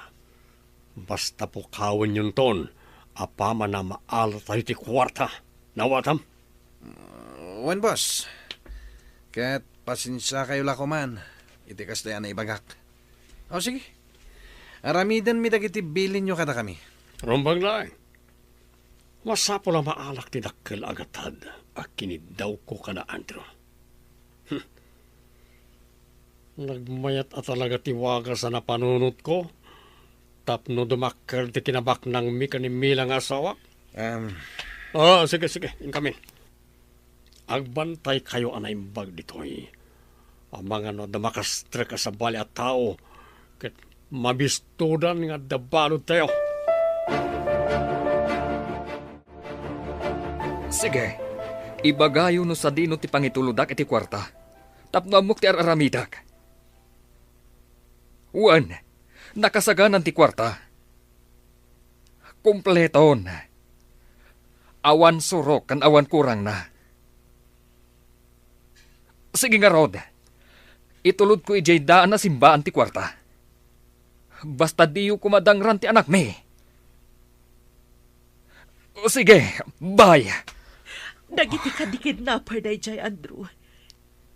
Basta po kawan yun ton, apama na maala tayo ti kwarta. Nawatam? Wan, boss. Kat pasensya kayo lakuman. Itikas na yan na ibagak. O sige. Aramidan mi dagiti bilin nyo kada kami. Rumbang lang. Masapo na maalak ti dakkel agatad. Akinidaw ko ka na, Andrew. Nagmayat at talaga tiwaga sa napanunot ko. Tapno dumakkel ti kinabak ng mika ni Milang asawa. Sige. Inkamin. Agbantay kayo anaimbag ditoy. Ang mga no damakastre ka sa bali at tao. Kat mabistudan nga dabalod tayo. Sige, ibagayo no sa dino ti pangituludak iti kwarta. Tapno amok ti araramidak. Uwan, nakasaganan ti kwarta. Kumpleton. Awan surok kan awan kurang na. Sige nga Rod, itulod ko ijay daan na simbaan ti kwarta. Basta diyo kumadangran ti anak mi. O sige, bye. Dagiti ka di kidnapper day jay, Andrew.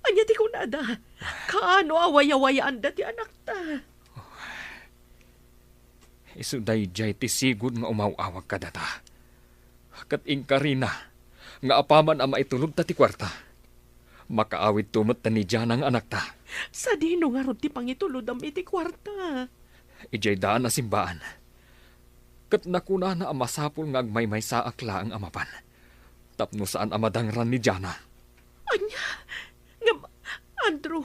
Anya ti kunada. Kaano away-awayaan da ti anak ta. Isuday jay ti sigud nga umawawag ka data. Kat inkarina, nga apaman ang maitulog ta ti kwarta. Makaawid tumot ta ni Jana ang anak ta. Sa dino nga ron ti pangitulod am iti kwarta. Ijay daan na simbaan. Kat nakuna na ang masapul nga agmay-may sa akla ang amapan. Tapno saan amadangran ni Jana. Anya, nga, Andrew,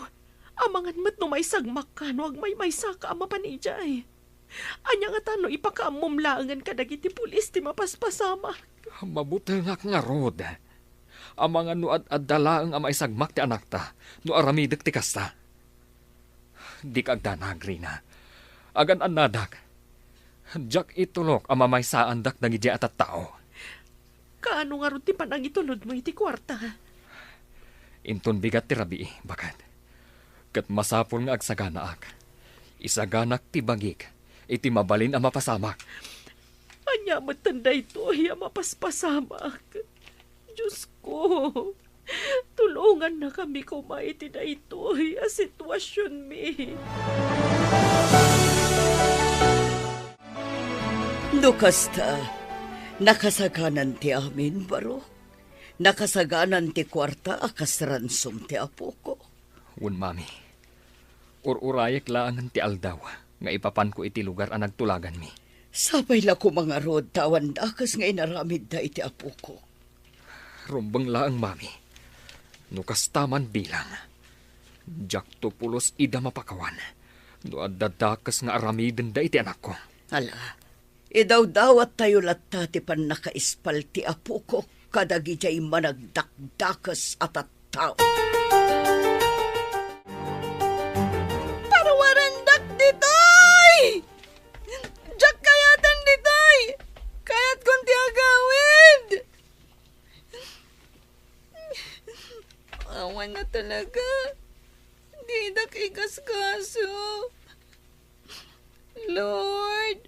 amangan mat no may sagmak ka no agmay-may sa ka amapan ijay. Anya nga tano ipakaamumlaangan ka dagiti pulis ti mapaspasama. Mabuti nga Rod. Ang mga nuad at dalaang amay sagmak ti anak ta, no aramidak ti kasta. Di kagdanag, Rina. Agan anadak. Diyak itulok ang mamay saan dak nagidya at tao. Kaano nga ron ti panang itulod mo iti kwarta? Inton bigat ti rabi, bakat. Kat masapol nga agsaganaak. Isaganak ti bagik, iti mabalin ang mapasamak. Anya matanda ito ay mapaspasamak. Diyos ko, tulungan na kami kumaiti na ito ay sitwasyon mi. Nukasta, nakasaganan ti amin, Barok. Nakasaganan ti kwarta akas ransom ti apo ko. Un mami, ururayek laangan ti aldaw, nga ipapan ko iti lugar ang nagtulagan mi. Sabay la ko mga rod tawan akas nga inaramid da iti apo ko. Rumbang laang mami, nukastaman bilang. Jak to pulos ida mapakawan, no adadakas nga aramiden da iti anak ko. Ala, idaw-dawat tayo latta ti pan nakaispal ti apo ko kadagi jay managdakdakas at at tao. Parawarandak ditoy! Diyak kayatan ditoy! Kayat kong ti agawid! Awan na talaga. Di dak ikas-kaso. Lord,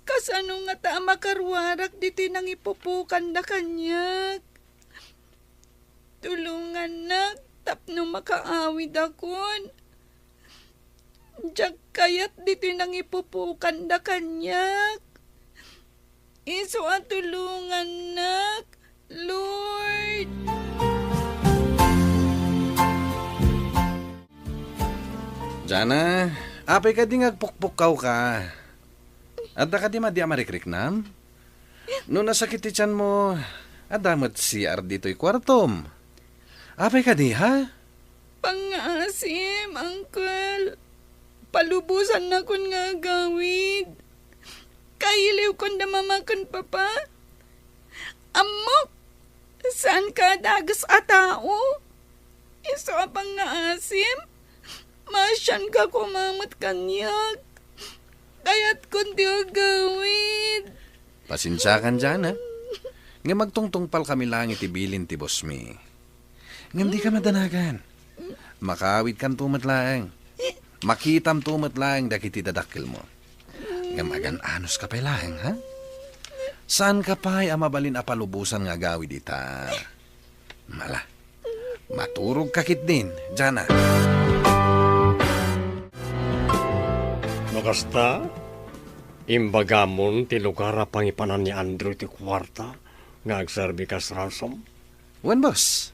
kasano nga ta makarwarak diti nang ipupukan na kanyak. Tulungan na, tapno makaawid akon. Diyak kayat diti nang ipupukan na kanyak. Iso at tulungan nak, Lord. Jana, apay ka di ngagpukpukaw ka. At ka di madi amarikrik-nam? No nasakit ti tiyan mo, adamat CR dito'y kwartom. Apay ka di, ha? Pangasim, Uncle. Palubusan na kon nga gawid. Kailiw kon da mamakon, Papa. Amok, saan ka dagas a tao? Iso apang nga asim? Masyan ka kumamot kanyak. kayat kundi gawin. Pasensya kan dyan, ha? Nga magtungtungpal kami lang itibilin ti boss mi. Nga di ka madanagan. Makawit kan tumatlaang. Makitam tumatlaang dakiti dadakil mo. Nga magan-anos ka pa lang, ha? Saan ka pa'y amabalin apalubusan nga gawi dita? Mala, maturog kakit din, dyan na. Nakasta, imbagamon ti lugar a pangipanan ni Andrew ti kwarta nga agserbi kas rasom. Wan boss,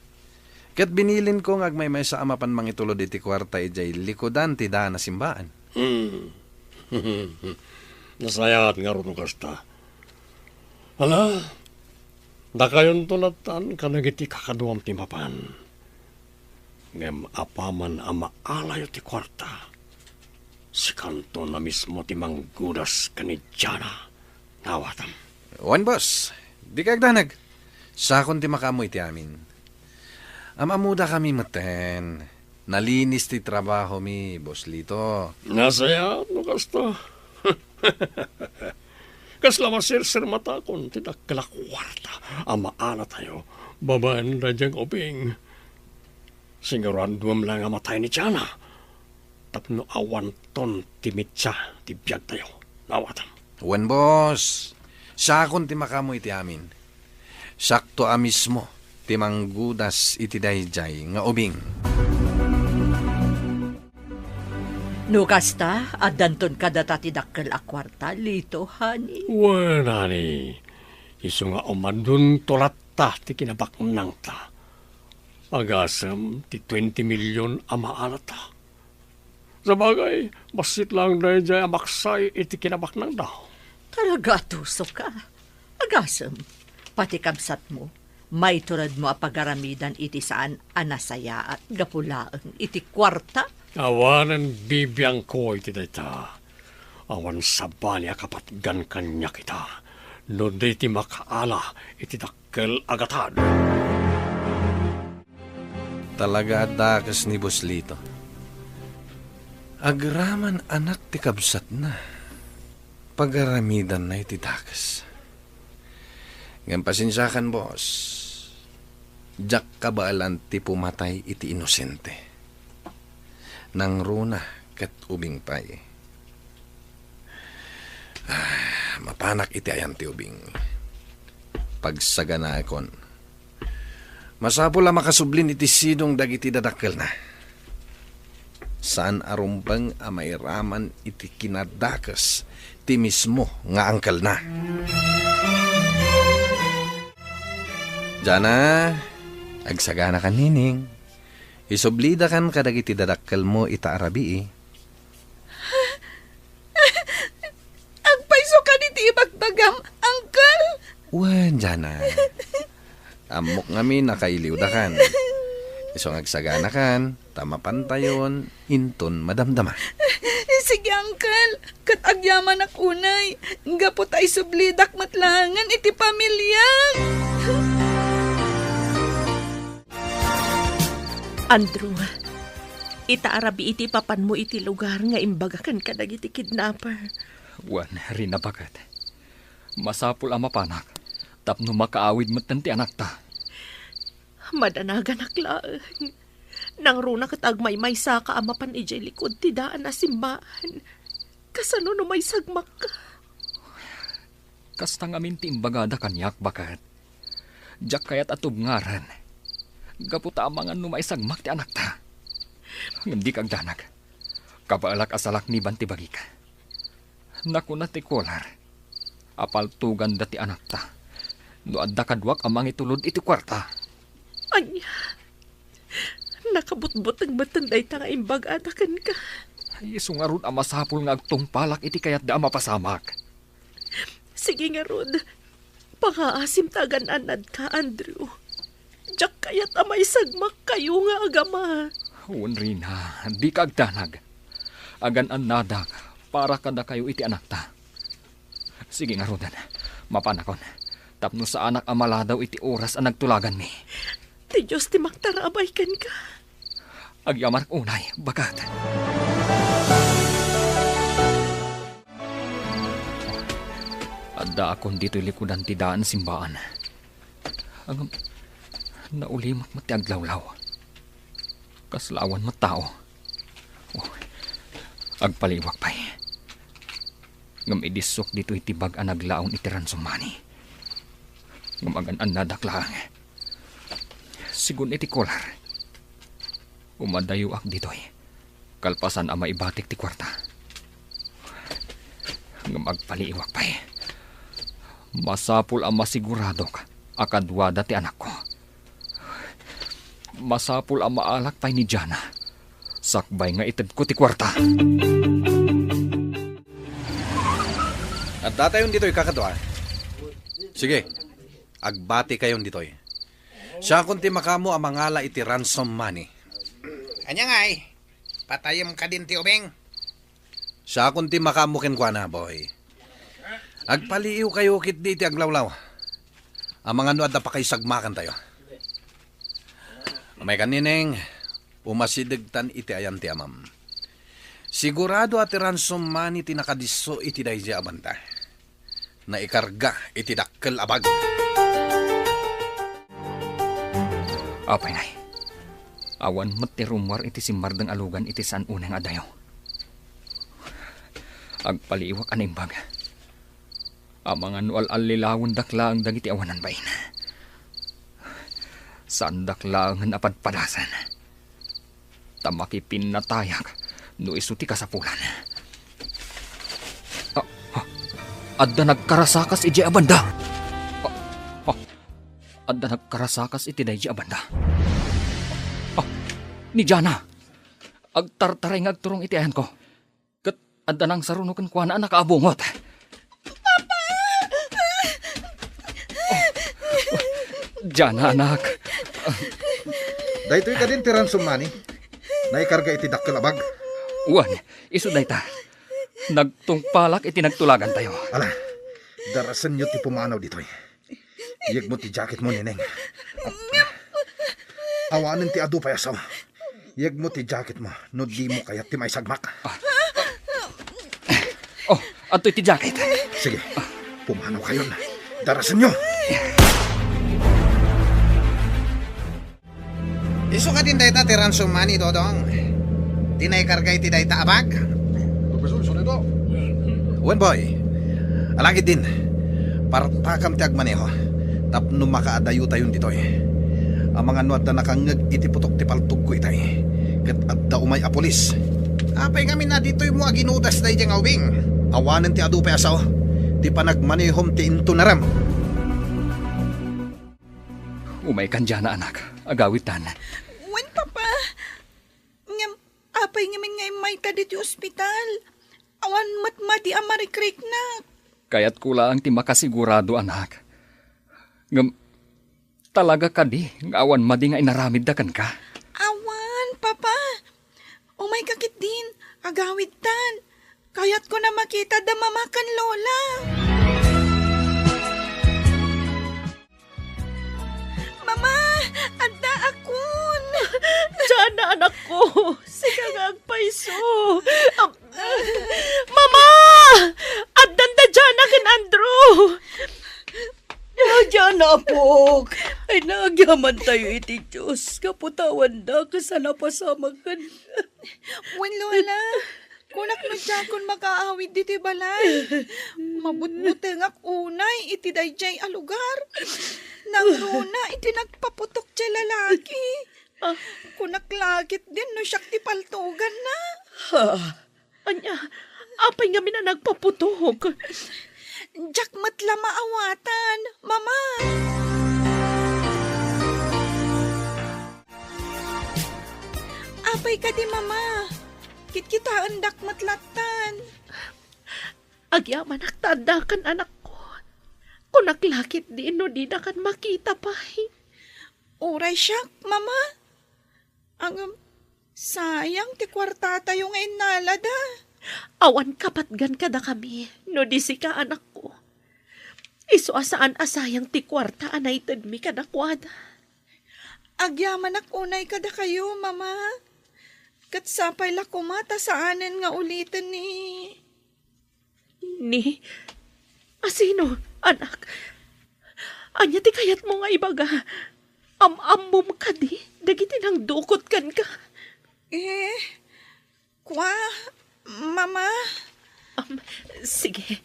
kat binilin ko nga agmay sa amapan mangitulod iti kwarta ijay likodan ti daan na simbaan. Nasayat nga ron kasta. Hala, dakayon tulatan kanagiti kakaduam ti mapan. Ngem apaman ama alayo ti kwarta. Si kanto na mismo ti manggudas kanidyana. Nawatam. Wan boss, di ka agdanag. Sakon ti makamoy ti amin. Amamuda kami maten. Nalinis ti trabaho mi, boss Lito. Nasayat no kasta. Kasla masir-sir matakon, tidak kalakwarta, ama ana tayo, babaan na diyang ubing. Singguran duwam lang amatay ni Tiana. Tapno awan ton timitsa, tibiyag tayo, nawatam. Wan boss, sakon ti makamoy ti amin. Sakto a mismo, ti manggudas iti dayjay nga ubing. No kasta, at danton kada tatidakkel a kwarta, Lito, honey. Wala ni, iso nga umandun tolata ti kinabaknang ta. Agasam ti 20 milyon ama alata. Sa bagay, basit lang na dyan amaksay iti kinabaknang daw. Talaga tuso ka. Agasem, pati kamsat mo, may turad mo a pagaramidan iti saan anasaya at gapulaang iti kwarta. Awanan bibiyang ko iti dayta. Awan sabali akapatgan kanya kita. No di ti makaala iti dakkel agatan. Talaga dakas ni Boss Lito. Agraman anak ti kabsat na. Pagaramidan na iti dakas. Ngayon pasensyakan, boss. Jak kabaalan ti pumatay iti inosente. Nang runa kat ubing pay. Mapanak iti ayan ti ubing. Pagsagana akon. Masapo la makasublin iti sidong dagiti dadakkel na. Saan arumbang amairaman iti kinadakas ti mismo nga angkel na. Jana, agsagana kan nining. Isoblida kan kadagiti dadakkel mo ita arabi. Agpaiso ka ni ti ibagbagam, Uncle. Wan, Jana. Amok ngami nakailiw da kan. Iso agsagana kan, tamapantayon, inton madamdama. Sige, Uncle. Kat agyaman ak unay. Gapot ay sublidak matlangan iti pamilya. Andrew, itaarabi iti papan mo iti lugar nga imbagakan ka dagiti kidnapper. Wan, rin na bagat. Masapul ang mapanak. Tapno makaawid mo ti anak ta. Madanagan aklaan. Nang runa kat agmay sa ka amapan ijay likod ti daan na simbahan. Kasano no may sagmak ka? Kastang amin ti imbagada kanyak bagat. Diyak kayat atub ngaran. Gaputa amangan no may sagmak ti anak ta. Hindi kang danag. Kabaalak asalak ni banti bagi ka. Nakuna ti kolar. Apaltugan dati anak ta. No adda kadwak amang itulod iti kwarta. Anya, nakabutbut ang matanday ta nga imbagadakan ka. Ay, sungarod ang masapul nga agtungpalak iti kayat da mapasamak. Sige nga, Rod. Pangaasim tagan anad ka, Andrew. Diyak kayat amay sagmak kayo nga agama. Rina, di ka agdanag. Agan anadag para kada kayo iti anak ta. Sige nga, Rodan. Mapanakon. Tapno sa anak amala daw iti oras ang nagtulagan mi. Ti Diyos ti maktarabay kan ka. Agyaman unay, bagat. Adda akon dito'y likudan ti daan simbaan. Ang naulimak mati aglawlaw. Kaslawan mat tao. Oh, agpaliwak pa'y. Ngam idisok dito itibag ang naglaon itiran sumani. Ngam agan ang nadaklang. Sigun iti kolar. Umadayo ak dito'y. Kalpasan ang maibatik ti kwarta. Ngam agpaliwak pa'y. Masapul ang masiguradok akadwada ti anak ko. Masapul ang maalak pa'y ni Jana. Sakbay nga ited ko ti kwarta. At datayon dito'y kakadwa. Sige, agbati kayon dito'y. Siya kunti makamo ang mangala iti ransom money. Anya nga patayom ka din ti ubeng. Siya kunti makamo kenkwa na, boy. Agpaliiw kayo kit di iti aglawlaw. Ang mga nuad na pa kayo sagmakan tayo. May kanineng, umasidigtan iti ayan ti amam. Sigurado at ransom money tinakadiso iti daydi abanta. Na ikarga iti dakkel abag. Apay nay. Awan mat ti rumor iti simbardang alugan iti saan unang adayo. Agpaliwak animbag. Ang mga nual alilawon dakla ang dagiti awanan bayin. Saan dakla ang napadpadasan. Tamakipin na tayak no isuti kasapulan. Adda nagkarasakas iti abanda. Adda nagkarasakas iti daydi abanda. Ni Jana. Agtartaray nga agturong iti ayan ko. Kat adda nang sarunukan ko na nakaabungot. Jana, anak. Daytoy ka din ti ransom money. Naikarga iti dakkel abag. Uwan, iso dayta. Nagtungpalak iti nagtulagan tayo. Ala, darasan nyo ti pumanaw ditoy. Iyag mo ti jacket mo, nineng. Awanan ti adu payasaw. Iyag mo ti jacket mo, no di mo kayat ti may sagmak. Oh, ato iti jacket. Sige, pumanaw kayon. Darasan nyo. Iso ka din dayta ti ransom money, Dodong. Tinay karga iti dayta abag. Wen boy, alagid din. Partakam ti agmaneho. Tapno makaadayo tayon ditoy. Ang mga nuad na nakangag iti putok ti paltug ko itay. Kat adda umay apolis. Apay kami na dito'y mo aginudas na ijang awing. Awanan ti adu payasaw. Ti panagmanehom ti intunaram. Umay kan Jana, anak. Agawitan. Wen, papa. Ngam, apay ngamin ngay may kadit yung ospital. Awan matmati ang marikrik na. Kaya't kulang ti makasigurado, anak. Ngam, talaga ka di. Ngawan madi nga inaramid da kan ka. Awan, papa. Umay kakit din. Agawid tan. Kaya't ko na makita da mamakan lola. Mama, anda akon. Jana, anak ko. Sige nga agpaiso. Mama! Addan da Jana ken Andrew. Jana, apok. Ay, nagyaman tayo iti Diyos. Kaputawan na, kasana pasamagan. Wen, lola. Kunak na dyan makaawid diti balay. Mabutbuteng ak unay iti dayjay a lugar. Nang runa iti nagpaputok jay lalaki. Kunak lagit din no siyak ti paltugan na. Anya, apay nga mina nagpaputok. Diyak matla maawatan, mama. Apay ka di, mama. Kitkitaan dak matlatan. Agyaman tanda kan anak ko. Kunak lakit di no di na kan makita pa. Uray siyak, mama. Ang sayang ti kwarta tayo ngayon nalada. Awan kapatgan ka na kami, no di si ka anak ko. Iso asaan asayang ti kwarta anay tadmi ka na kwada. Agyaman ak unay kada kayo, mama. Kat sapay la kumata saanen nga ulitin ni... Ni, Asino, anak? Anya ti kayat mo nga ibaga. Am-amom ka di. Dagiti nang dukot kan ka. Kwa, mama. Sige.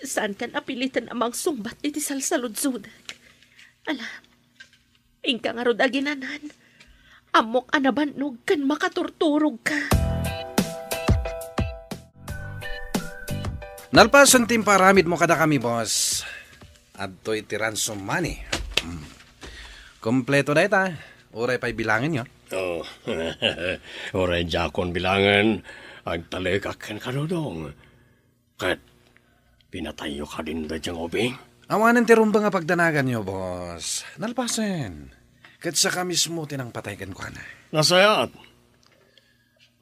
Saan kan apilitan amang sumbat iti salsaludsudag? Ala, ingka nga rod aginanan. Amok anabanog kan makaturturog ka. Nalpasan timparamid mo kada kami, boss. Adto'y ti ransom money. Kompleto na ita. Uray pa'y bilangin nyo. Oh, oray jakon bilangan, agtalekakan ka dodong. Kat, pinatayo ka din da diyang ubing. Awanan ti rumba nga pagdanagan nyo, boss. Nalpasan. Kat sa ka mismo tinang pataygan ko na. Nasayat.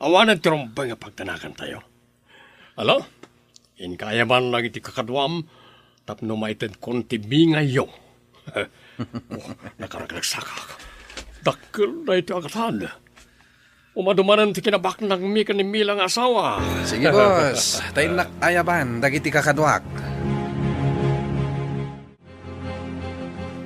Awanan tirumbay nga pagtanakan tayo. Alo? In kaya man lagi ti kakadwam, tapno maited konti bingayo. Nakaraglagsakak. Dakil na ito agatan. Umadumanan ti kinabak ng mika ni Milang asawa. Sige, boss. Tayo nakayaban, dagiti kakadwak.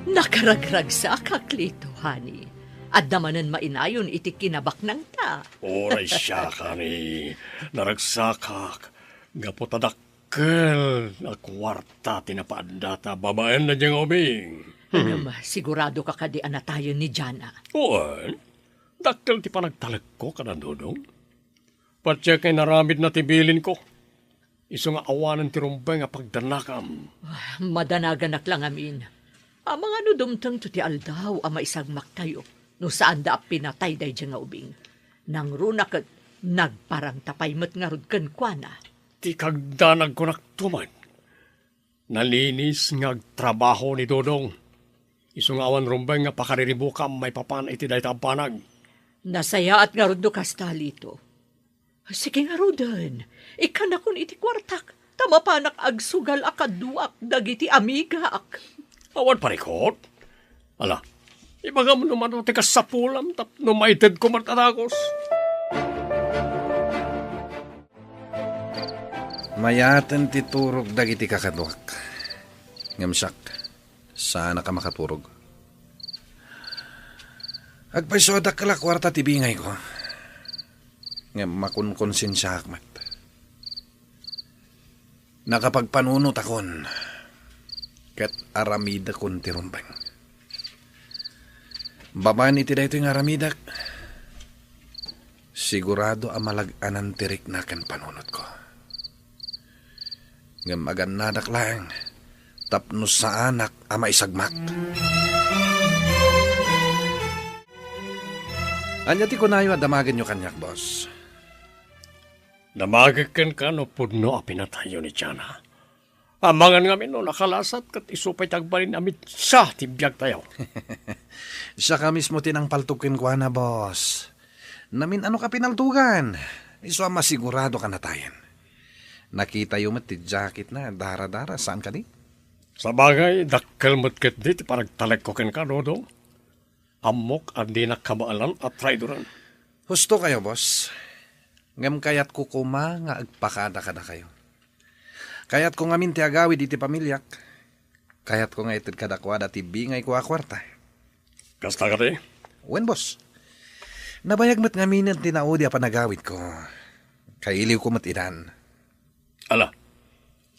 Nakaragragsak Klito, honey. At damanan mainayon iti kinabak ng ta. Oray siya ka ni naragsakak. Gapotadakkel na kwarta tinapaandata babaen na diyang ubing. Sigurado ka kadi anatayon ni Jana. Oan, dakkel ti panagtalag ko kanandodong. Patya kay naramid na tibilin ko. Iso nga awanan ti rumbay nga pagdanakam. Madanaganak lang amin. Ang mga nudumtang to ti aldaw ama isagmak tayo. No saan da pinatay day dyan nga ubing. Nang runak at nagparang tapay mat nga rod kankwana. Ti kagdanag ko naktuman. Nalinis nga trabaho ni Dodong. Iso nga awan rumbay nga pakariribukam may papan iti day tapanag. Nasaya at nga rod no kastalito. Sige nga rodan. Ikan akon iti kwartak. Tama panak agsugal akaduak dagiti amiga ak. Awan parikot. Ala, ibaga mo naman o tikas sa pulam tap numaited ko martatagos. Mayaten ti turog dagiti kakadwak. Ngamsak, sana ka makaturog. Agpaisodak kala kwarta ti bingay ko. Ngam makunkonsensya akmat. Nakapagpanunot akon. Kat aramida kon ti rumbang. Babaan iti da ito yung aramidak. Sigurado amalag-anan tirik na kan panunot ko. Ngam aganadak lang. Tapno sa anak ama isagmak. Anya ti kunayo at damagan nyo kanyak, boss. Damagakan ka no pudno a pinatayo ni Jana. Amangan nga no nakalasat kat isupay tagbalin amit sa tibiyag tayo. Siya ka mismo tinang paltukin ko na, boss. Namin ano ka pinaltugan. Iso ang masigurado ka na tayan. Nakita yung ti jacket na dara-dara. Saan ka di? Sa bagay, dakkel matket di ti paragtalag ko ken ka, Dodo. Amok at di nakabaalan at traidoran. Husto kayo, boss. Ngam kayat ko kuma nga agpakada-kada kayo. Kayat ko nga minti agawid iti pamilyak. Kayat ko nga itid kadakwada ti bingay ko akwarta. Kasta ka di? Wen, boss. Nabayag mat nga minat tinaudi a panagawid ko. Kailiw ko mat idan. Ala,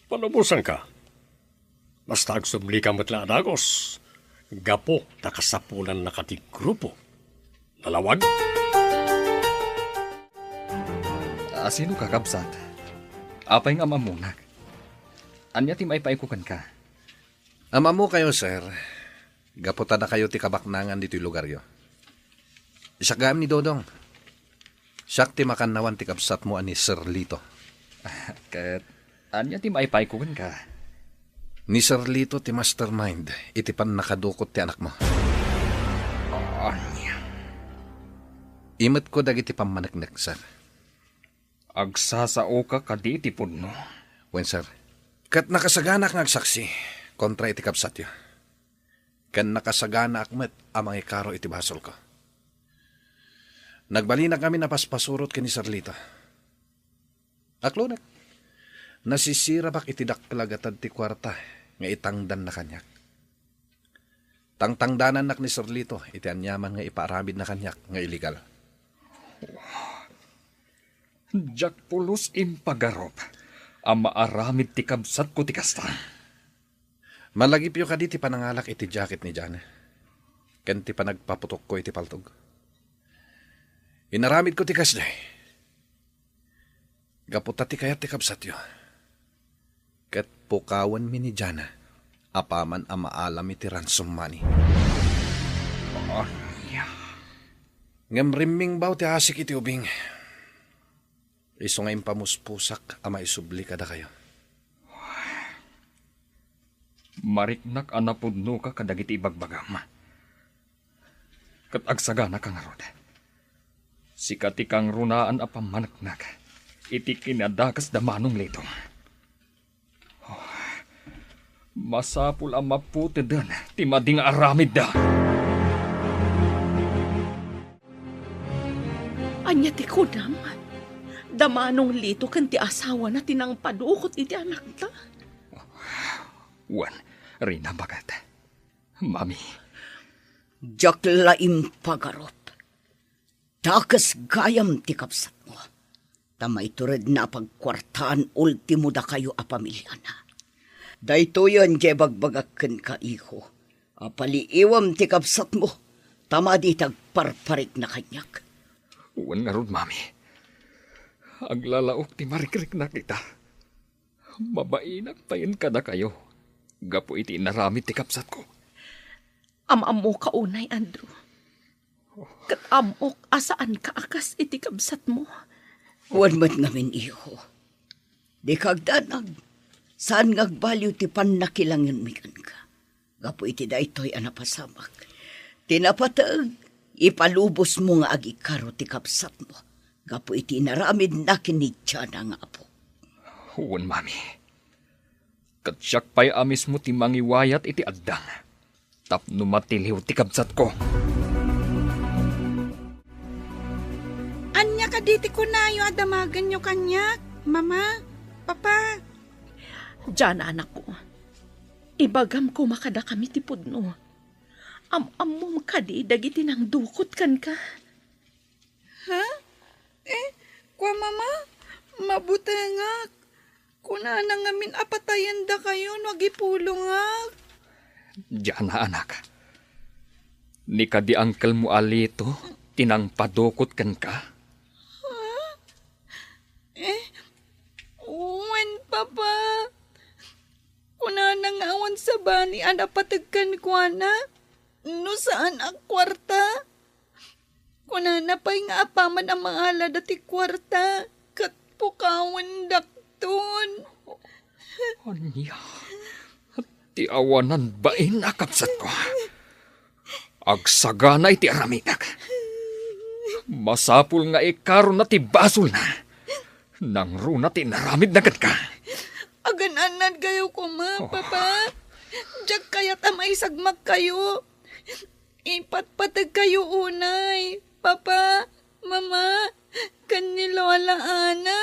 panubusan ka. Basta agsubli ka mat laadagos. Gapo, nakasapulan na kati grupo. Nalawag? Sino ka, kabsat? Apay nga mamunak. Anya ti maipaikukan ka? Ama mo kayo, sir. Gaputa na kayo ti kabaknangan dito'y lugar yo. Isagam ni Dodong. Siyak ti makanawan ti kabsat mo ani Sir Lito. Kat, anya ti maipaikukan ka? Ni Sir Lito ti mastermind, iti pan nakadukot ti anak mo. Anya? Imat ko dagiti pamanagnak, sir. Agsasao ka kadi ti punno. Wen, sir. Kat nakasagana nga agsaksi, kontra iti kapsat yo. Kan nakasagana akmet amang ikaro iti basol ko. Nagbali na kami napaspasurot kini Sir Lito. Aklonek. Nasisira bak itidak kalagatan ti kwarta nga itangdan na kanyak. Tangtangdanan nak ni Sorlito, iti anyaman nga ipaaramid na kanyak nga illegal. Jack pulos impagarop. Ang maaramid ti kabsat ko ti kasta. Malagipyo ka di ti panangalak iti jacket ni Jana. Ken ti panagpaputok ko iti paltog. Inaramid ko ti kasday. Gaputa ti kayat ti kabsat yo. Kat pukawan mi ni Jana. Apaman ang maalam iti ransom money. Ngam rimming baw ti asik iti ubing. Iso nga impamuspusak ama isubli kada kayo. Mariknak anapudno ka kadagiti ibagbagam. Kat agsagana kang arod. Sikati kang runaan apamanaknak. Iti kinadakas damanong lito. Masapul ang maputi dan, ti mading aramid da. Anya ti kunam. Damanong lito kan ti asawa na tinang padukot iti anak ta. Wan, Rina bagat. Mami. Jaklaim pagarot. Takas gayam ti kapsat mo. Tamay tured na pagkwartaan ultimo da kayo a pamilya na. Dayto yan jay bagbagakken ka iho. Apaliiwam ti kapsat mo. Tama di tagparparik na kanyak. Wan nga rod, mami. Aglalaok ti marikrik na kita. Mabainak payin ka na kayo. Gapo iti inaramid ti kapsat ko. Amam mo kaunay, Andrew. Kat amok asaan ka akas iti kapsat mo. Wan mat ngamin iho. Di kagdanag. Saan ngagbaliw ti pannakilangin mikan ka. Gapo iti daytoy anapasamak. Tinapatag. Ipalubos mo nga agikaro ti kapsat mo. Gapo iti naramid na kinitya na nga apo. Huwag, mami. Katsyak pa'y amis mo ti mangiwayat iti addang. Tapno matiliw ti kabsat ko. Anya ka diti ko na yung adamagan nyo kanyak. Mama, Papa. Diyan, anak ko. Ibagam ko makada kami ti pudno. Amom kadi dagiti nang dukot kan ka. Ha? Kwa mama, mabutengak. Kuna na ngamin apatayan da kayo, nagipulungak. Diyan na, anak. Ni ka di angkel mo alito, tinang padukot kan ka. Uwan, Papa. Kuna nang awan sa bani, anapatagkan ko na. No saan ang kwarta? Kuna na pa'y nga apaman ang mga ala dati kwarta. Kat pukawan dakton. Anya, ti awanan bain akapsat ko. Agsagana iti araminak. Masapul nga ikaro na ti basol na. Nang runa ti naramid na ka. Agananan kayo ko, Papa. Diyak kaya't amay sagmak kayo. Ipatpatag kayo unay. Papa, Mama, kanilo alaana.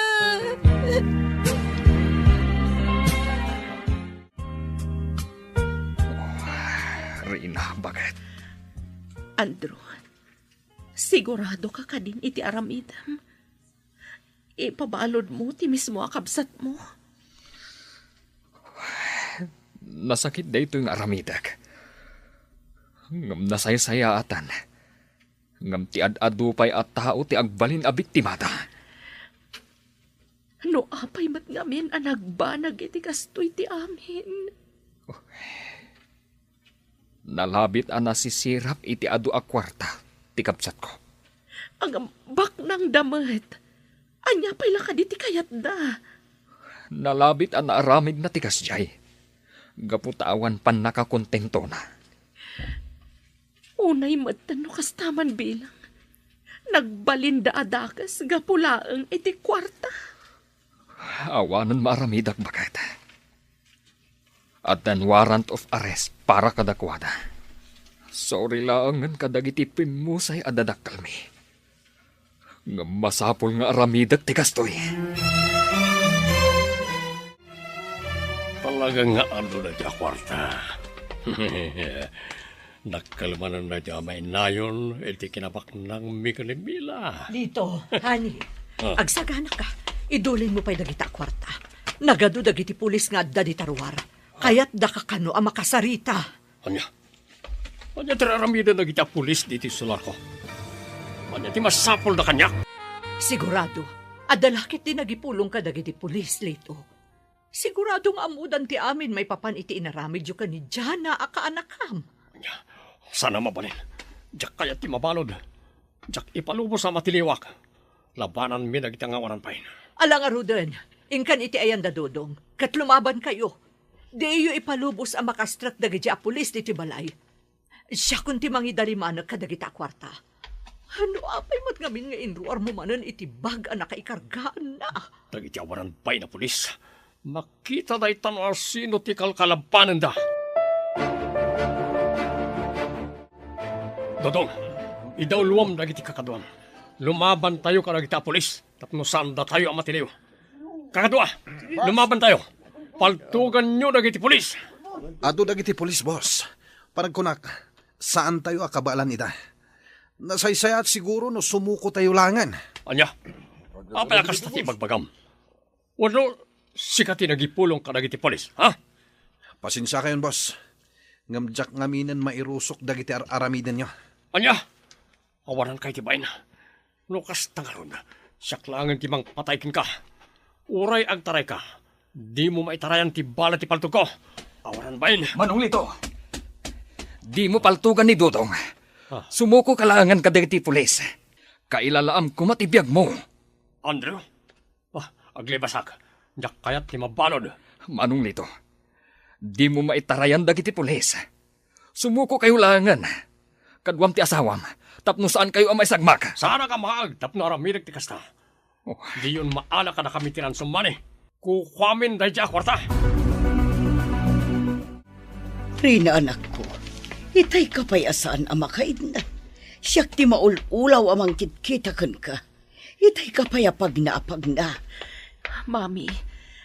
Rina, bakit? Andrew, sigurado ka ka din iti aramidam. Ipabalod mo ti mismo akabsat mo. Nasakit da ito yung aramidak. Ngam nasaya-sayaatan. Ngam ti ad-adupay at tao ti agbalin a biktimata. No apay mat ngamin anagbanag iti kastoy ti amin. Nalabit a nasisirap iti adu a kwarta ti kapsat ko. Ang bak ng damat. Anya pa'y lakad iti kayat da. Nalabit a naaramid na ti kasjay. Gaputawan pan nakakontento na. Unay matano kastaman bilang. Nagbalinda adakas gapulaang iti kwarta. Awanan maaramidak bakit. At then warrant of arrest para kadakwada. Sorry laangan kadagiti pimusay adadakal mi. Nga masapol nga aramidak ti kastoy. Talagang nga ano na dyan kwarta. Nakalmanan na dyan may nayon, iti kinabak ng mikanimila. Lito, honey, agsagana ka. Idulin mo pa'y dagita kwarta. Nagado dagiti pulis nga da di tarwar. Kaya't da kakano ang makasarita. Anya tiraramida na kita pulis dito sa lako. Anya ti masapol na kanyak. Sigurado, adalakit din nagipulong ka dagiti pulis, Lito. Sigurado nga amudan ti amin may papan iti inaramid yu ka ni Jana akaanakam. Anya, sana mabalin. Jak kaya ti mabalod. Jak ipalubos sa matiliwak. Labanan mi nagita nga waran pain. Alang aruden, ingkan iti ayan da dodong. Kat lumaban kayo. Di iyo ipalubos ang makastrak dagiti a pulis diti balay. Siya kun ti mangidalimanag ka dagita kwarta. Ano apay mat ngamin nga inruar mo manan iti bag ang nakaikargaan na. Dagiti awaran pain na pulis. Makita da itan o sino ti kalkalabanan da. Dodong, idaw luwam dagiti kakaduan. Lumaban tayo ka dagiti a pulis. Tapno saan da tayo ang matiliw. Kakadua, lumaban tayo. Paltugan nyo dagiti pulis. Ado dagiti pulis, boss. Paragkunak, saan tayo akabalan ita? Nasaysaya at siguro no sumuko tayo langan. Anya, apayakas na ti bagbagam. Wano, sikati nagipulong ka dagiti polis, ha? Pasensya kayon, boss. Ngamjak ngaminan mairusok dagiti aramiden nyo. Anya, awaran kay tibain. Lukas tangaron, saklangan ti mang pataykin ka. Uray ag taray ka. Di mo maitarayan ti bala ti paltog ko. Awaran bain. Manong Lito, di mo paltugan ni Dodong. Sumuko kalangan ka dagiti pulis. Kailalaam kumatibiyag mo. Andrew, aglibasak. Jak kayat ti mabalod. Manong Lito, di mo maitarayan dagiti pulis. Sumuko kayo langan. Kadwam ti asawam, tapno saan kayo ang maisagmak. Sana ka maag, tapno aramirig ti kasta. Di yun maala ka na kami tinansumani. Kukwamin dahi dya kwarta. Rina, anak ko, itay ka pa'y asaan ang makaid na. Siyak ti maululaw amang kitkitakan ka. Itay ka pa'y apag na. Mami,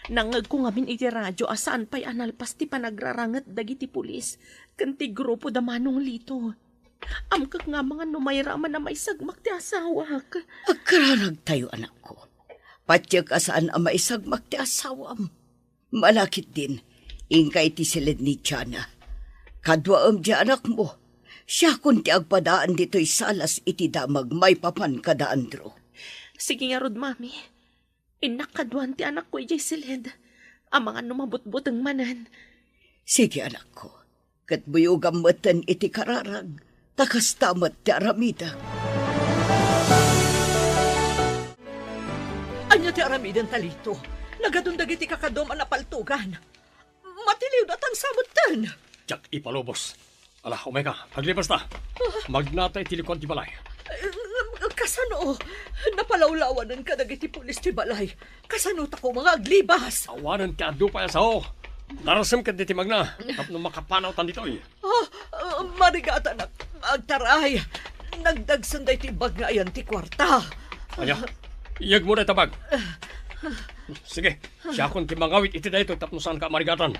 nangag ko ngamin iti radyo asaan pa'y analpas ti panagrarangat dagiti pulis. Kanti grupo da Manong Lito. Amkak nga mga numayraman na may sagmak ti asawak. Agkararag tayo, anak ko. Patyag asaan ang maisagmak ti asawam. Malakit din, ingkay ti silid ni Jana. Kadwaam di anak mo, siya kun ti agpadaan dito'y salas iti damag may papan kada Andro. Sige nga rod, Mami. Inakadwan ti anak ko ijay silid. Ang mga numabutbut ang manan. Sige, anak ko. Katbuyugam matan iti kararag. Takas tamat ti aramida. Anya ti aramidan talito. Nagadun dagiti kakadom ang napaltugan. Matiliw na tan sabutan. Jak ipalubos. Ala, umay ka, aglipas na. Magnatay tilikon ti balay. Kasano? Napalawlawanan ka dagiti pulis ti balay. Kasano tako mga aglibas? Awanan ti adu pa sao. Darasam ka diti magna. Tapno makapanaw tan dito eh. Marigatan na agtaray. Nagdagsanday ti bag nga ayan ti kwarta. Anya, iyag mo na tabag. Sige, siya kung ti mangawit iti dito tapno saan ka marigatan.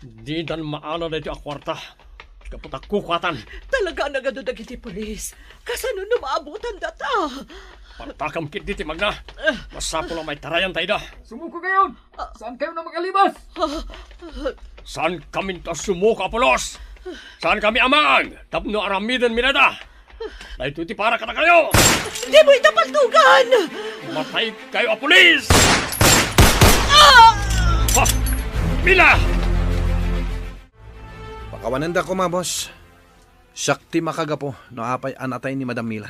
Di dan maala na iti akwarta. Kaputak kukwatan. Talaga nagadudag iti polis. Kasano na maabutan data? Partakam kit diti magna. Masapo lang may tarayan tayo da. Sumuko kayo! Saan kayo na magalibas? Saan kami ta sumuka, Apolos? Saan kami amang? Tapno aramidan minada. Dahil ti para ka na kayo. Di mo itapaltugan! Matay kayo, Apolis! Ha! Mila! Pakawananda ko, ma, boss. Sakti makagapo, no apay anatay ni Madam Mila.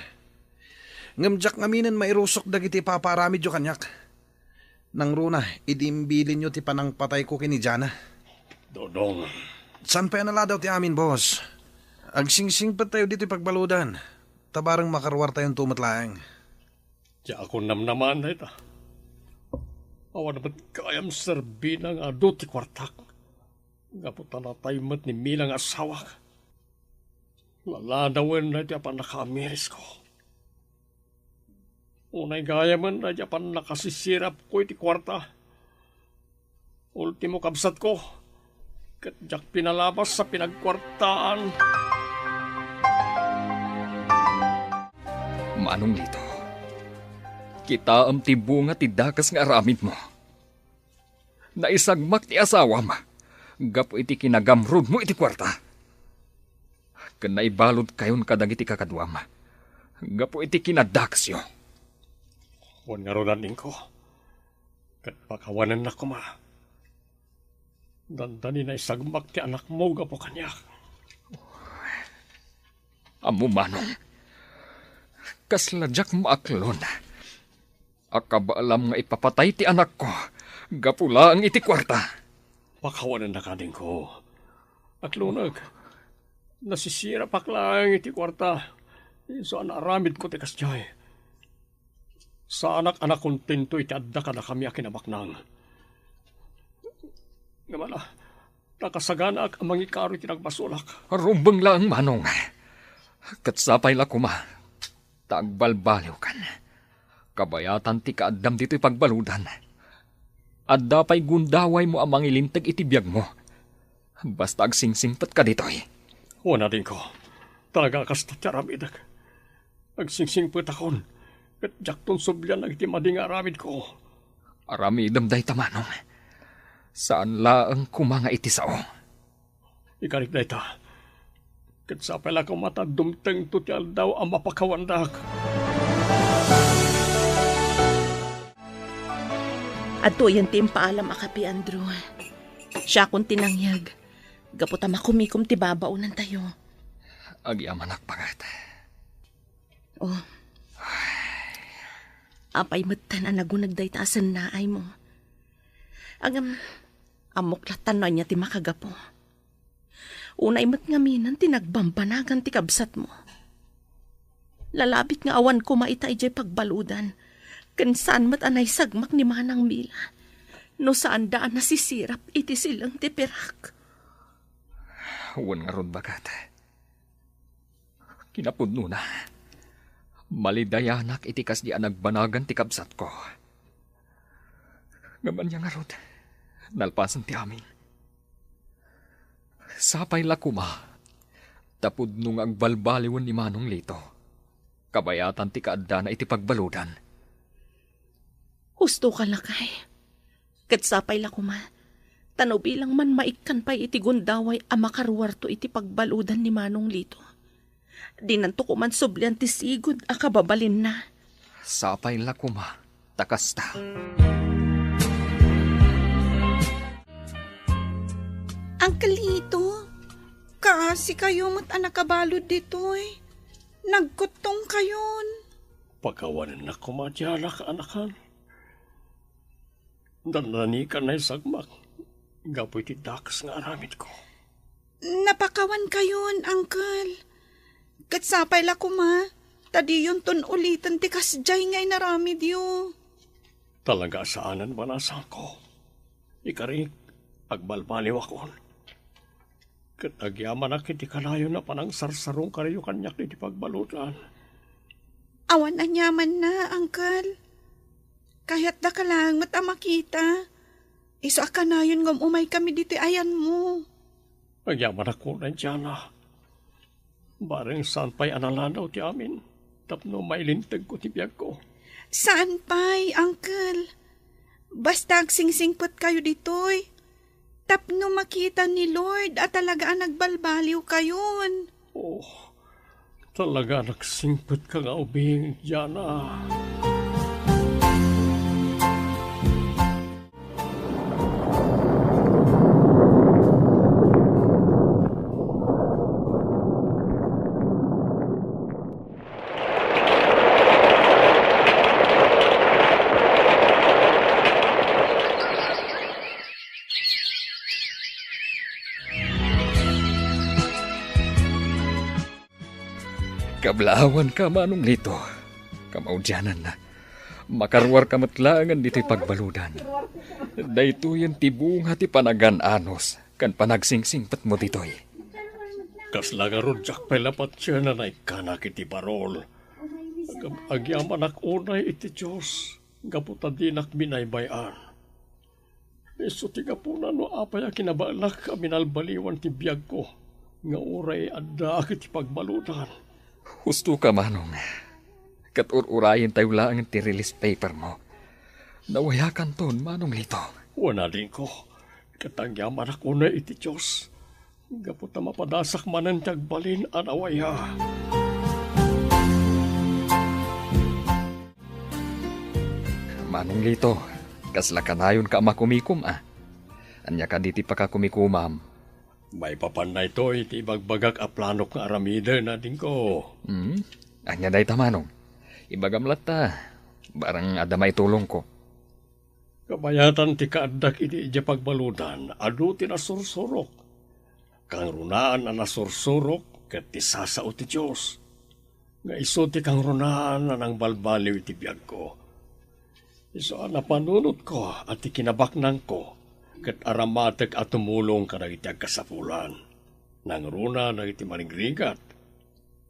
Ngamjak ngaminan mairusok dagiti paparamid yo kanyak. Nang runa, idimbilin nyo ti panang patay ko kini Jana. Dodong. San pa nala daw ti amin, boss? Agsingsing pa tayo dito pagbaludan. Tabarang makarwar tayong tumatlaang. Diya ako namnaman na ito. Awan naman kayam serbi ng ado ti kwartak. Gaputan na tayo mat ni Milang asawak. Laladawan na diya pa nakamiris ko. Unay gaya man na diya pa nakasisirap ko iti kwarta. Ultimo kabsat ko, Kadyak pinalabas sa pinagkwartaan. Manong Lito, kita am ti bunga ti dakas nga aramid mo. Naisagmak ti asawa ma, gapo iti kinagamrod mo iti kwarta. Kan naibalod kayon kadagiti kakadwa ma, gapo iti kinadaksyo. Huwag nga ronanin ko. Kat pakawanan na ko ma. Dandani na isagmak ti anak mo gapo kanyak. Amo manong, kasladyak maaklon. Akabaalam nga ipapatay ti anak ko, gapula ang iti kwarta. Pakawanan na kanin ko. Aklunag, nasisira paklang iti kwarta. So anaramid ko ti kasjay. Sa anak-anak kontento iti adda ka na kami akinabaknang. Namala, nakasagana ang mangikaro iti nagbasulak. Rumbang lang manong. Katsapay la kuma. Tagbalbaliw kan. Kabayatan ti kaadam dito'y pagbaludan. Adda pa'y gundaway mo ang mangilintag iti biyag mo. Basta agsingsingpat ka dito'y. Wala din ko. Talaga kasta ti aramidag. Agsingsingpat akon. Kat jakton subyan iti mading aramid ko. Aramidam day tamanong. Saan laang kumanga iti sao? Ikarik na ita. Kat sa pala ko mata dumteng tutyal daw ang mapakawandak. At to yan timpaalam akapi, Andrew. Siya kung tinangyag. Gaputa makumikom ti babaunan tayo. Agyaman akpagat. Oh. Apay matan ang nagunagday taasan na ay mo. Amuklatan na niya ti makagapo. Unay mat nga minan tinagbambanagan ti kabsat mo. Lalabit nga awan ko maita ijay pagbaludan. Kansaan mat anay sagmak ni Manang Mila. No saan daan nasisirap iti silang ti pirak. Huwan nga ron bagat. Kinapudno na. Malidayanak itikas di anagbanagan ti kabsat ko. Ngaman niya nga ron. Nalpasan ti amin. Sapay la kuma. Tapod nung agbalbaliwan ni Manong Lito. Kabayatan ti kaadda na iti pagbaludan. Husto ka lakay. Katsapay la kuma. Tanaw bilang man maikan pa'y iti gundaway ang makaruwarto iti pagbaludan ni Manong Lito. Dinanto ko man sublian ti sigod akababalin na. Sapay la kuma. Takasta. Uncle Lito, kaasi kayo mat anakabalod dito'y. Nagkutong kayon. Pagkawanan na kumadyala ka anakan. Dandani ka na'y sagmak. Gapoy ti dakas nga aramid ko. Napakawan kayon, Uncle. Katsapay la kuma. Tadi yun ton ulitan ti kasjay nga'y naramid yo. Talaga saanan manasan ko. Ikarik, agbalbaliw akon. Kat agyaman ak iti kalayo na panang sarsarong karayo kanyak iti pagbalutan. Awan na nyaman na, Uncle. Kahit da ka lang mata makita. Iso akanayon ngam umay kami dito ayan mo. Agyaman ako na dyan na. Bareng saan pa'y analanaw ti amin. Tapno mailintag ko ti biyag ko. Saan pa'y, Uncle? Basta agsingsingpot kayo dito'y. Tapno makita ni Lord at talaga ang nagbalbaliw kayon. Oh, talaga nagsingpot ka nga ubing dyan na. Kablawan ka, Manong Lito. Kamaudyanan na. Makarwar ka matlangan dito'y pagbaludan. Dayto yan tibunga ti panagan-anos. Kan panagsingsingpat mo dito'y. Kaslagarod jak pelapat siya na naikanak iti parol. Agyaman ak unay iti Diyos. Gaputa dinak binaybayan. Iso ti kapuna no apay a kinabalak kami nalbaliwan ti biyag ko. Nga uray adda ti pagbaludan. Husto ka, Manong. Kat urayin tayo lang ti release paper mo. Nawayakan ton, Manong Lito. Wana din ko. Katangyaman ako na iti Diyos. Gaputa mapadasak manan tagbalin at awaya. Manong Lito, kasla kanayon ka makumikum Anya ka diti pa ka kumikumam. May papanay to iti bagbagak a planok nga aramida na din ko. Anya day ta, Manong. Ibagamlat ta. Barang adamay tulong ko. Kabayatan ti kaaddak iti ija pagbaludan, adu ti nasursurok. Kang runaan na nasursurok, kat ti sasao ti Diyos. Nga iso ti kang runaan na nang balbaliw iti biyag ko. Iso na panunot ko at ti kinabaknang ko, kat aramatek at tumulong ka na iti agkasapulan. Nang runa na iti manigrigat.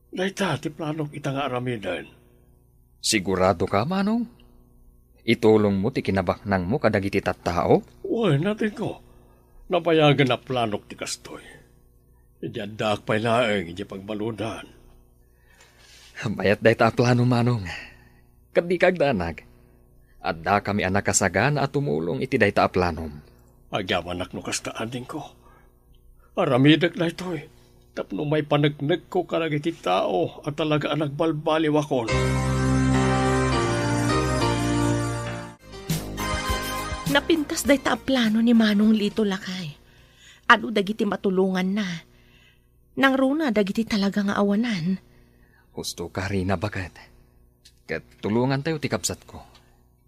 Dahita ti planok itang aramidan. Sigurado ka, Manong? Itulong mo ti kinabaknang mo kadagiti tattao? Uy, natin ko. Napayagan na planok ti kastoy. Idiadak pa'y laeng, iti pagbaludan. Bayat day ta plano, Manong. Kat di kagdanag. Adda kami anak kasagan at tumulong iti day ta planom. Agyaman no kastaan din ko. Aramidak na ito'y. Tapno may panagnag ko kalagiti tao at talaga ang nagbalbaliw akon. Napintas day ta plano ni Manong Lito lakay. Ano dagiti matulungan na. Nang runa dagiti talaga nga awanan. Husto ka rin na bagat. Kat tulungan tayo ti kapsat ko.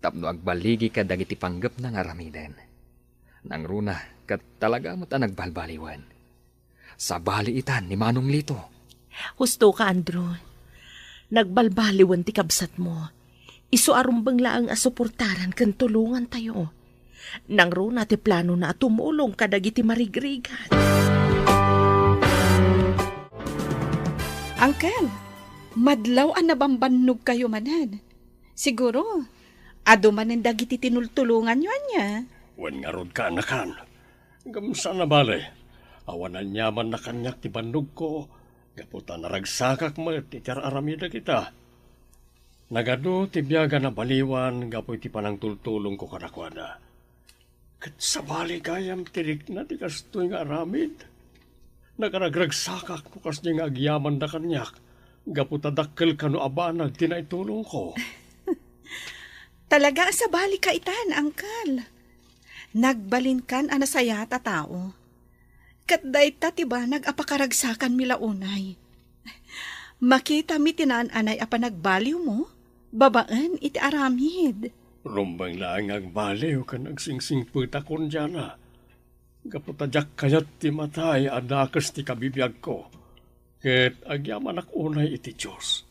Tapno agbaligi ka dagiti panggap ng aramiden. Nang runa, kat talaga mo't nagbalbaliwan. Sa baliitan ni Manong Lito. Husto ka, Andrew. Nagbalbaliwan ti kabsat mo. Iso arumbang laang asuportaran kan tulungan tayo. Nang runa ti plano na tumulong kadagiti marigrigan. Uncle, madlaw ang nabambannog kayo manan. Siguro, ado manan dagiti tinultulungan nyo anya. Wan nga rod ka, anakan. Gamsa na balay. Awanan yaman na kanyak ti bandog ko. Gaputa naragsakak mo ti aramida kita. Nagado ti biyaga na baliwan, gapoy ti panang tultulong ko kanakwada. Kat sa bali gayam tirik na ti kastoy nga aramid. Nagaragragsakak no kas niya nga agyaman na kanyak. Gaputa dakkel kano abanag tinaitulong ko. Talaga sa bali ka itan, Uncle. Nagbalin kan anasaya ta tao. Kat dayta tiba nagapakaragsakan mila unay. Makita mi tinaan-anay apa nagbaliw mo, babaan iti aramid. Rumbang lang ang baliw ka nagsingsing putakon dyan na. Kaputadyak kayat ti matay adakas ti kabibiyag ko. Ket agyaman ak unay iti Diyos.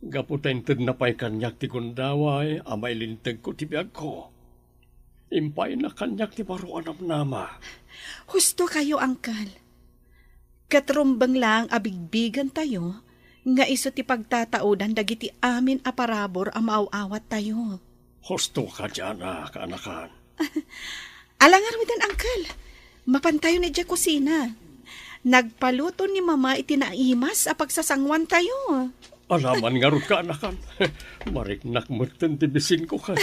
Gaputented na pa'y kanyak ti gundaway, amay lintag ko ti biyag ko. Impay na kanyak ti baruan ang nama. Husto kayo, Uncle. Katrumbang lang abigbigan tayo, nga iso ti pagtataudan dagiti amin aparabor ang maaawat tayo. Husto ka dyan kaanakan. Alangar mo dan, Uncle. Mapantayo na dyan kusina. Nagpaluto ni Mama itinaimas a pagsasangwan tayo. Alaman nga rin kaanakan. Mariknak mo tintibisin ko ka.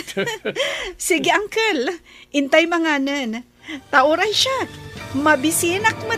Sige, Uncle. Intay manganan. Tauray siya. Mabisinak mo